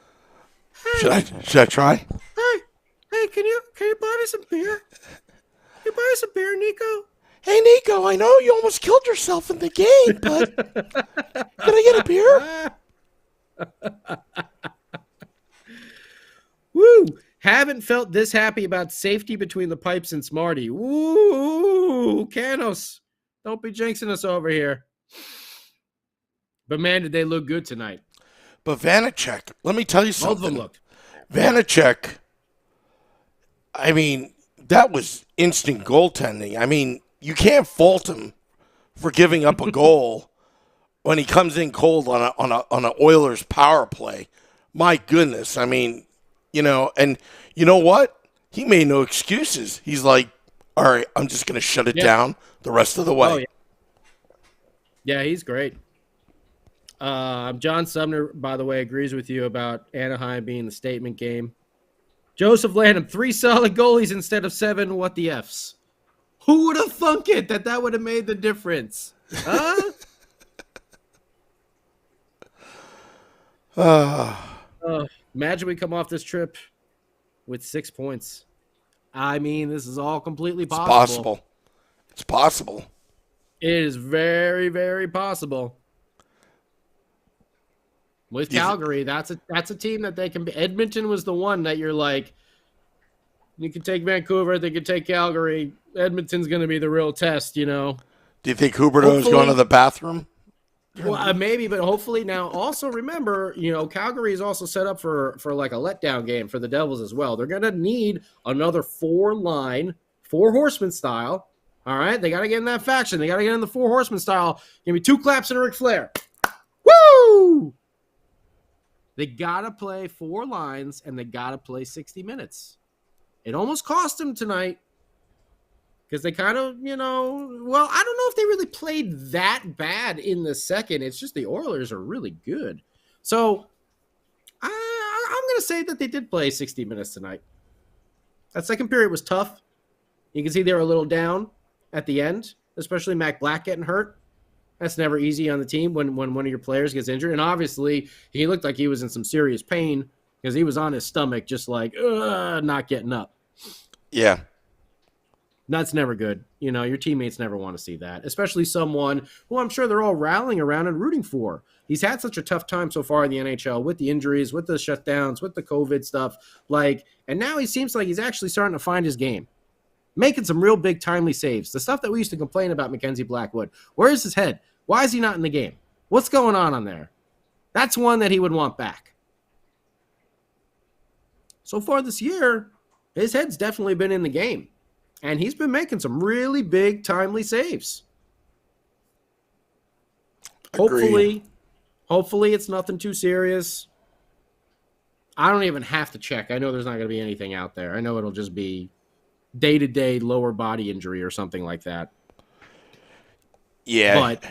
Should I try? Hey, can you buy me some beer? Can you buy me some beer, Nico? Hey, Nico, I know you almost killed yourself in the game, but can I get a beer? Woo! Haven't felt this happy about safety between the pipes and Smarty. Woo! Canos, don't be jinxing us over here. But man, did they look good tonight. But Vanacek, let me tell you something. Both of them looked. Vanacek, I mean, that was instant goaltending. I mean, you can't fault him for giving up a goal when he comes in cold on a Oilers power play. My goodness, I mean, you know, and you know what? He made no excuses. He's like, all right, I'm just going to shut it down the rest of the way. Oh, yeah, he's great. John Sumner, by the way, agrees with you about Anaheim being the statement game. Joseph Lanham, 3 solid goalies instead of 7. What the Fs? Who would have thunk it that would have made the difference? Huh? Imagine we come off this trip with 6 points. I mean, this is all completely possible. It's possible. It is very, very possible. With Calgary, that's a team that they can be. Edmonton was the one that you're like, you can take Vancouver, they could take Calgary. Edmonton's going to be the real test, you know. Do you think Huberdeau's going to the bathroom? Well, maybe, but hopefully now. Also, remember, you know, Calgary is also set up for like a letdown game for the Devils as well. They're going to need another 4 horseman style. All right, they got to get in that faction. They got to get in the 4 horseman style. Give me 2 claps and a Ric Flair. Woo! They got to play 4 lines, and they got to play 60 minutes. It almost cost them tonight because they kind of, you know, well, I don't know if they really played that bad in the second. It's just the Oilers are really good. So I'm going to say that they did play 60 minutes tonight. That second period was tough. You can see they were a little down at the end, especially Mac Black getting hurt. That's never easy on the team when one of your players gets injured. And obviously, he looked like he was in some serious pain because he was on his stomach just like, not getting up. Yeah. That's never good. You know, your teammates never want to see that, especially someone who I'm sure they're all rallying around and rooting for. He's had such a tough time so far in the NHL with the injuries, with the shutdowns, with the COVID stuff. And now he seems like he's actually starting to find his game, making some real big timely saves. The stuff that we used to complain about Mackenzie Blackwood. Where's his head? Why is he not in the game? What's going on there? That's one that he would want back. So far this year, his head's definitely been in the game. And he's been making some really big, timely saves. Agreed. Hopefully it's nothing too serious. I don't even have to check. I know there's not going to be anything out there. I know it'll just be day-to-day lower body injury or something like that. Yeah. But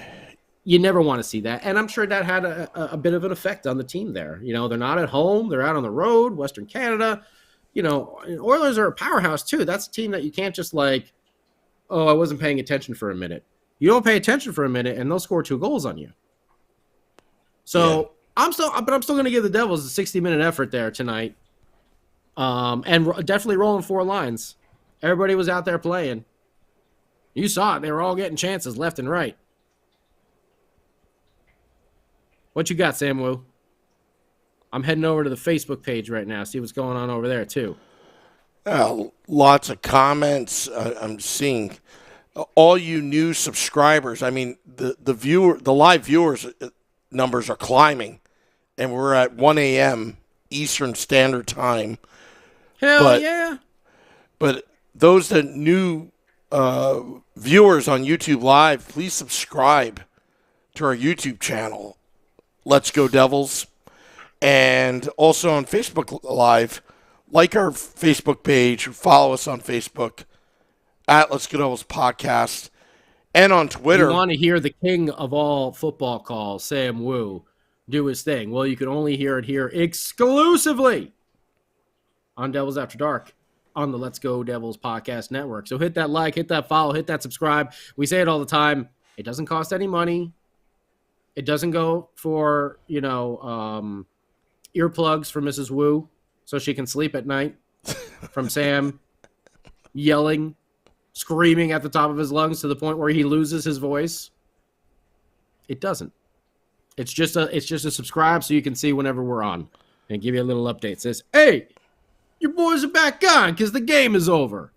you never want to see that. And I'm sure that had a bit of an effect on the team there. You know, they're not at home. They're out on the road, Western Canada. You know, Oilers are a powerhouse too. That's a team that you can't just I wasn't paying attention for a minute. You don't pay attention for a minute, and they'll score 2 goals on you. So yeah. I'm still going to give the Devils a 60-minute effort there tonight, and definitely rolling 4 lines. Everybody was out there playing. You saw it; they were all getting chances left and right. What you got, Sam Wu? I'm heading over to the Facebook page right now, see what's going on over there, too. Lots of comments. I'm seeing all you new subscribers. I mean, the live viewers numbers are climbing, and we're at 1 a.m. Eastern Standard Time. Yeah. But those that new viewers on YouTube Live, please subscribe to our YouTube channel, Let's Go Devils. And also on Facebook Live, like our Facebook page, follow us on Facebook at Let's Go Devils Podcast, and on Twitter. You want to hear the king of all football calls, Sam Wu, do his thing. Well, you can only hear it here exclusively on Devils After Dark on the Let's Go Devils Podcast Network. So hit that like, hit that follow, hit that subscribe. We say it all the time. It doesn't cost any money. It doesn't go for, earplugs for Mrs. Wu so she can sleep at night from Sam yelling, screaming at the top of his lungs to the point where he loses his voice. It doesn't. It's just a subscribe so you can see whenever we're on and give you a little update. It says, hey, your boys are back on because the game is over.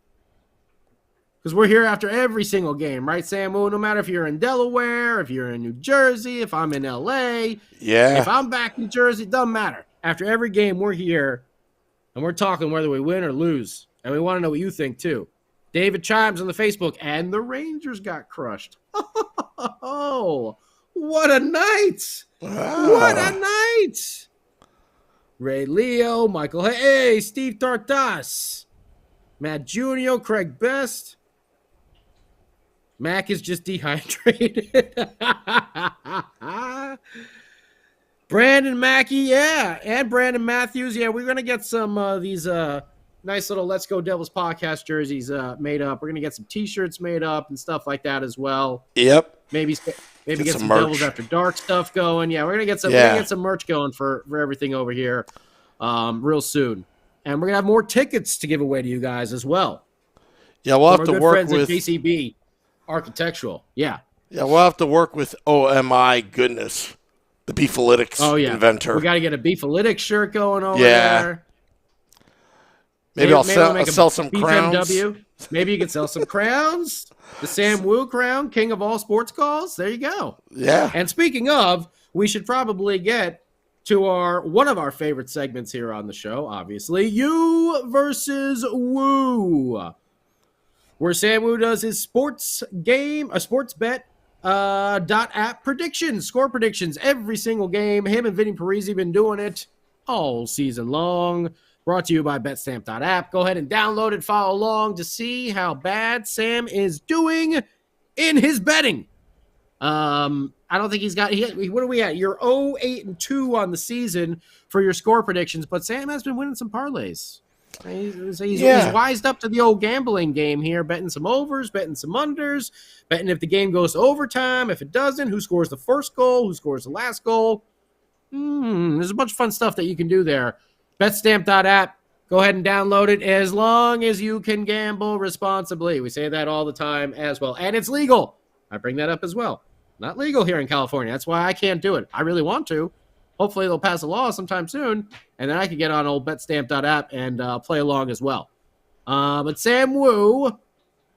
Because we're here after every single game, right, Sam Wu? No matter if you're in Delaware, if you're in New Jersey, if I'm in L.A., if I'm back in Jersey, it doesn't matter. After every game, we're here, and we're talking whether we win or lose. And we want to know what you think, too. David chimes on the Facebook, and the Rangers got crushed. Oh, what a night. Wow. What a night. Ray Leo, Michael Hey, Steve Tartas, Matt Junio, Craig Best. Mac is just dehydrated. Brandon Mackey, yeah, and Brandon Matthews. Yeah, we're going to get some these nice little Let's Go Devils podcast jerseys made up. We're going to get some T-shirts made up and stuff like that as well. Yep. Maybe get some merch. Devils After Dark stuff going. Yeah, we're going to get some merch going for everything over here real soon. And we're going to have more tickets to give away to you guys as well. Yeah, we'll have to work friends with at JCB Architectural. Yeah, we'll have to work with OMI Goodness, the Beefalytics inventor. We got to get a Beefalytics shirt going over there. Maybe I'll sell some crowns. Maybe you can sell some crowns. The Sam Wu crown, king of all sports calls. There you go. Yeah. And speaking of, we should probably get to one of our favorite segments here on the show, obviously, You versus Wu, where Sam Wu does his sports bet app predictions, score predictions every single game. Him and Vinny Parisi been doing it all season long. Brought to you by betstamp.app. Go ahead and download it, follow along to see how bad Sam is doing in his betting. I don't think he's got. What are we at? You're 0-8-2 on the season for your score predictions, but Sam has been winning some parlays. He's wised up to the old gambling game here, betting some overs, betting some unders, betting if the game goes to overtime, if it doesn't, who scores the first goal, who scores the last goal. There's a bunch of fun stuff that you can do there. Betstamp.app. Go ahead and download it as long as you can gamble responsibly. We say that all the time as well. And it's legal. I bring that up as well. Not legal here in California. That's why I can't do it. I really want to. Hopefully they'll pass a law sometime soon, and then I can get on old betstamp.app and play along as well. But Sam Wu,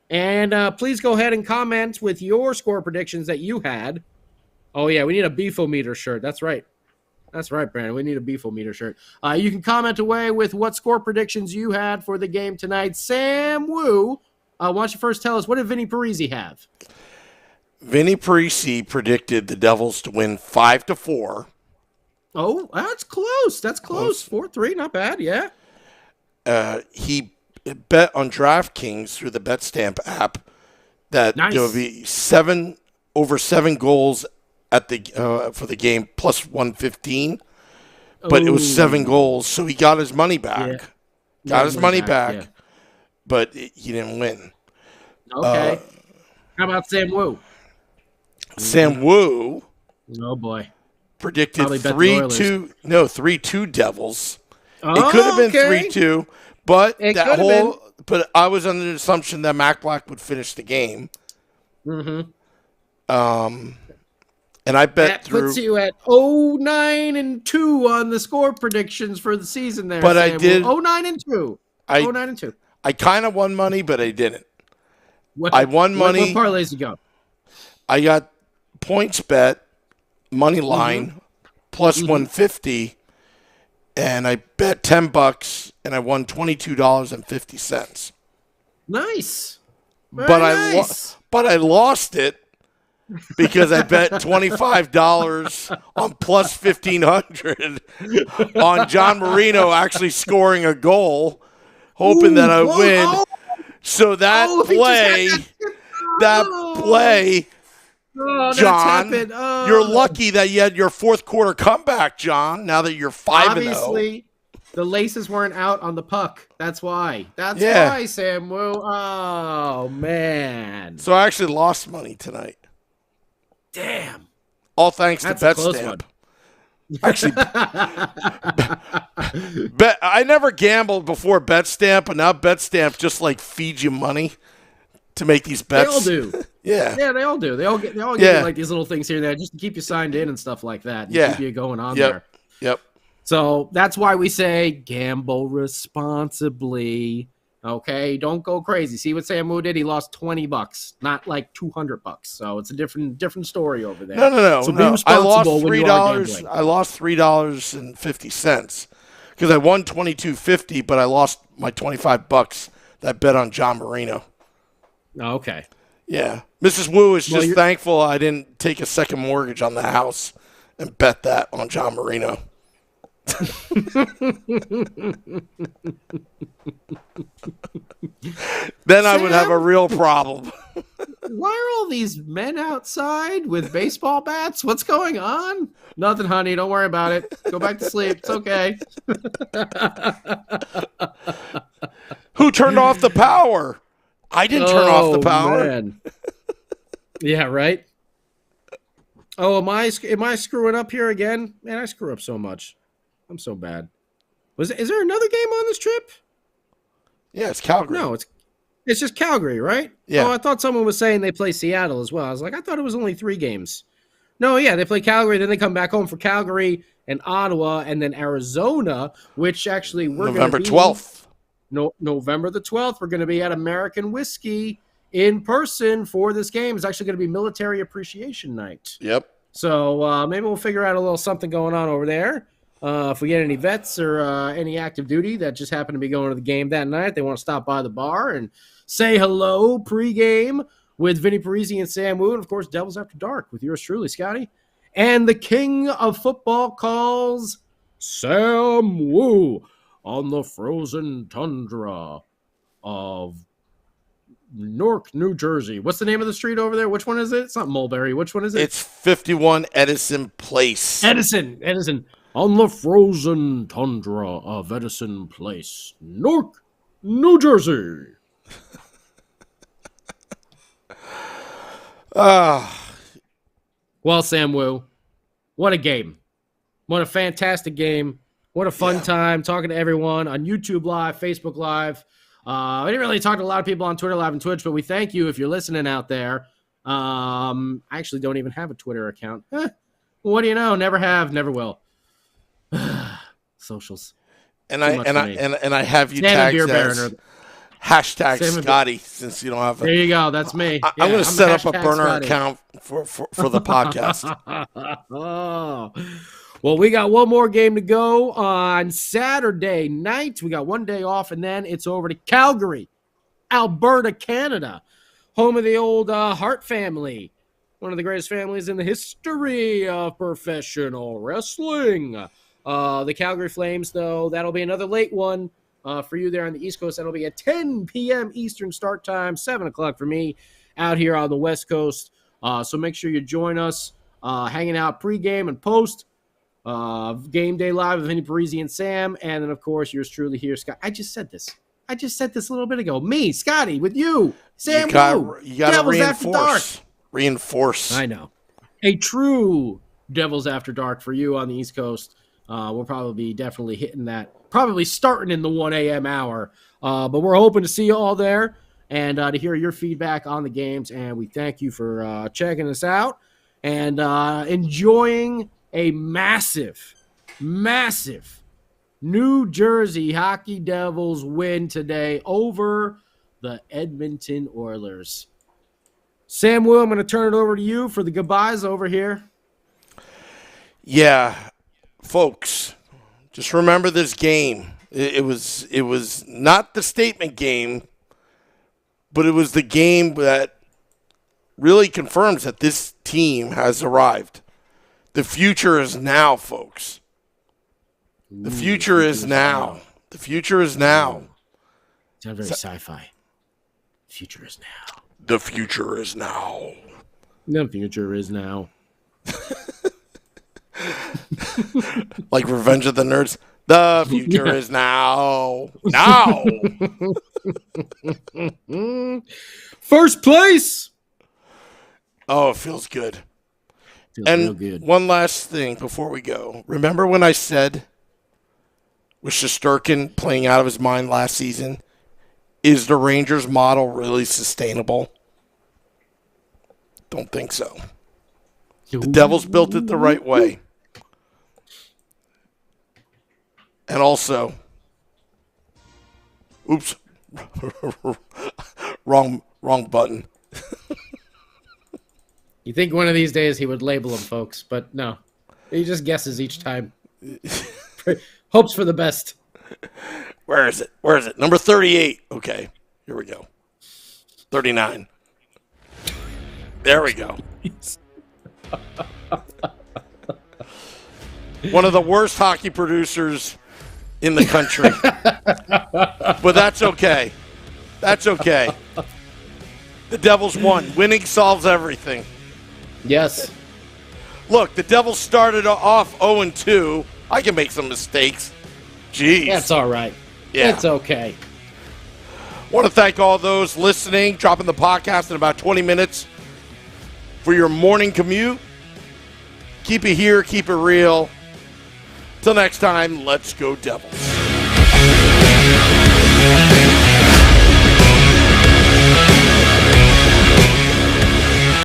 and please go ahead and comment with your score predictions that you had. Oh, yeah, we need a Beefometer shirt. That's right. That's right, Brandon. We need a Beefometer shirt. You can comment away with what score predictions you had for the game tonight. Sam Wu, why don't you first tell us, what did Vinny Parisi have? Vinny Parisi predicted the Devils to win 5-4. Oh, that's close. That's close. 4-3, not bad, yeah. He bet on DraftKings through the BetStamp app that there will be over 7 goals at the for the game plus 115, but it was 7 goals, so he got his money back. Yeah. Got his money back, but he didn't win. Okay. How about Sam Wu? Sam Wu. Oh boy. Predicted 3-2 Devils. Oh, it could have been okay. 3-2, but Been. But I was under the assumption that Mac Black would finish the game. Mm-hmm. And I bet that puts you at 0-9-2 on the score predictions for the season there. But Sam. I did 0-9-2. 0-9-2. I kind of won money, but I didn't. I won money. What parlays you go? I got points bet, money line, plus 150, and I bet $10, and I won $22.50. Nice. But I lost it because I bet $25 on plus 1,500 on John Marino actually scoring a goal, hoping that I win. So that play, John, you're lucky that you had your fourth quarter comeback, John, now that you're 5-0. Obviously, the laces weren't out on the puck. That's why. That's why, Sam Wu. Oh, man. So I actually lost money tonight. Damn. All thanks to BetStamp. Actually, I never gambled before BetStamp, but now BetStamp just like feeds you money to make these bets. They all do. Yeah, they all do. They all get you like these little things here and there just to keep you signed in and stuff like that. And keep you going on there. Yep. So that's why we say gamble responsibly. Okay, don't go crazy. See what Sam Wu did? He lost $20, not like $200. So it's a different story over there. No. So be responsible when you are gambling. I lost $3.50 because I won $22.50, but I lost my $25 that I bet on John Marino. Okay. Yeah, Mrs. Wu is just thankful I didn't take a second mortgage on the house and bet that on John Marino. Then Sam, I would have a real problem. Why are all these men outside with baseball bats? What's going on? Nothing, honey. Don't worry about it. Go back to sleep. It's okay. Who turned off the power? I didn't turn off the power. Man. Yeah, right. Oh, am I screwing up here again? Man, I screw up so much. I'm so bad. Is there another game on this trip? Yeah, it's Calgary. No, it's just Calgary, right? Yeah. Oh, I thought someone was saying they play Seattle as well. I was like, I thought it was only 3 games. No, yeah, they play Calgary, then they come back home for Calgary and Ottawa, and then Arizona, which actually we're November 12th. November the 12th, we're going to be at American Whiskey in person for this game. It's actually going to be Military Appreciation Night. Yep. So maybe we'll figure out a little something going on over there. If we get any vets or any active duty that just happen to be going to the game that night, they want to stop by the bar and say hello pregame with Vinny Parisi and Sam Wu, and of course, Devils After Dark with yours truly, Scotty. And the king of football calls Sam Wu on the frozen tundra of Newark, New Jersey. What's the name of the street over there? Which one is it? It's not Mulberry. Which one is it? It's 51 Edison Place. Edison. On the frozen tundra of Edison Place, Newark, New Jersey. Well, Sam Wu, what a game. What a fantastic game. What a fun time talking to everyone on YouTube Live, Facebook Live. I didn't really talk to a lot of people on Twitter Live and Twitch, but we thank you if you're listening out there. I actually don't even have a Twitter account. What do you know? Never have, never will. Socials. And I have you tagged as hashtag Scotty, since you don't have There you go. That's me. I'm going to set up a burner account for the podcast. Oh. Well, we got one more game to go on Saturday night. We got one day off, and then it's over to Calgary, Alberta, Canada, home of the old Hart family, one of the greatest families in the history of professional wrestling. The Calgary Flames, though, that'll be another late one for you there on the East Coast. That'll be at 10 p.m. Eastern start time, 7 o'clock for me out here on the West Coast. So make sure you join us hanging out pregame and post. Game day live with Vinny Parisi and Sam, and then of course yours truly here, Scott. I just said this a little bit ago. Me, Scotty, with you, Sam. You got to reinforce. I know. A true Devils After Dark for you on the East Coast. We'll probably be definitely hitting that. Probably starting in the 1 a.m. hour. But we're hoping to see you all there and to hear your feedback on the games. And we thank you for checking us out and enjoying a massive New Jersey Hockey Devils win today over the Edmonton Oilers. Sam Will, I'm going to turn it over to you for the goodbyes over here. Yeah, folks, just remember this game. It was not the statement game, but it was the game that really confirms that this team has arrived. The future is now, folks. The future is now. The future is now. Sounds very sci-fi. The future is now. The future is now. The future is now. Like Revenge of the Nerds. The future is now. Now. First place. Oh, it feels good. Feels and real good. One last thing before we go. Remember when I said with Shesterkin playing out of his mind last season, is the Rangers model really sustainable? Don't think so. The Devils built it the right way. And also, oops, wrong button. You think one of these days he would label them, folks, but no. He just guesses each time. Hopes for the best. Where is it? Number 38. Okay, here we go. 39. There we go. One of the worst hockey producers in the country. But that's okay. That's okay. The Devils won. Winning solves everything. Yes. Look, the Devils started off 0-2. I can make some mistakes. Jeez. That's all right. Yeah. It's okay. Want to thank all those listening, dropping the podcast in about 20 minutes for your morning commute. Keep it here, keep it real. Till next time, let's go Devils.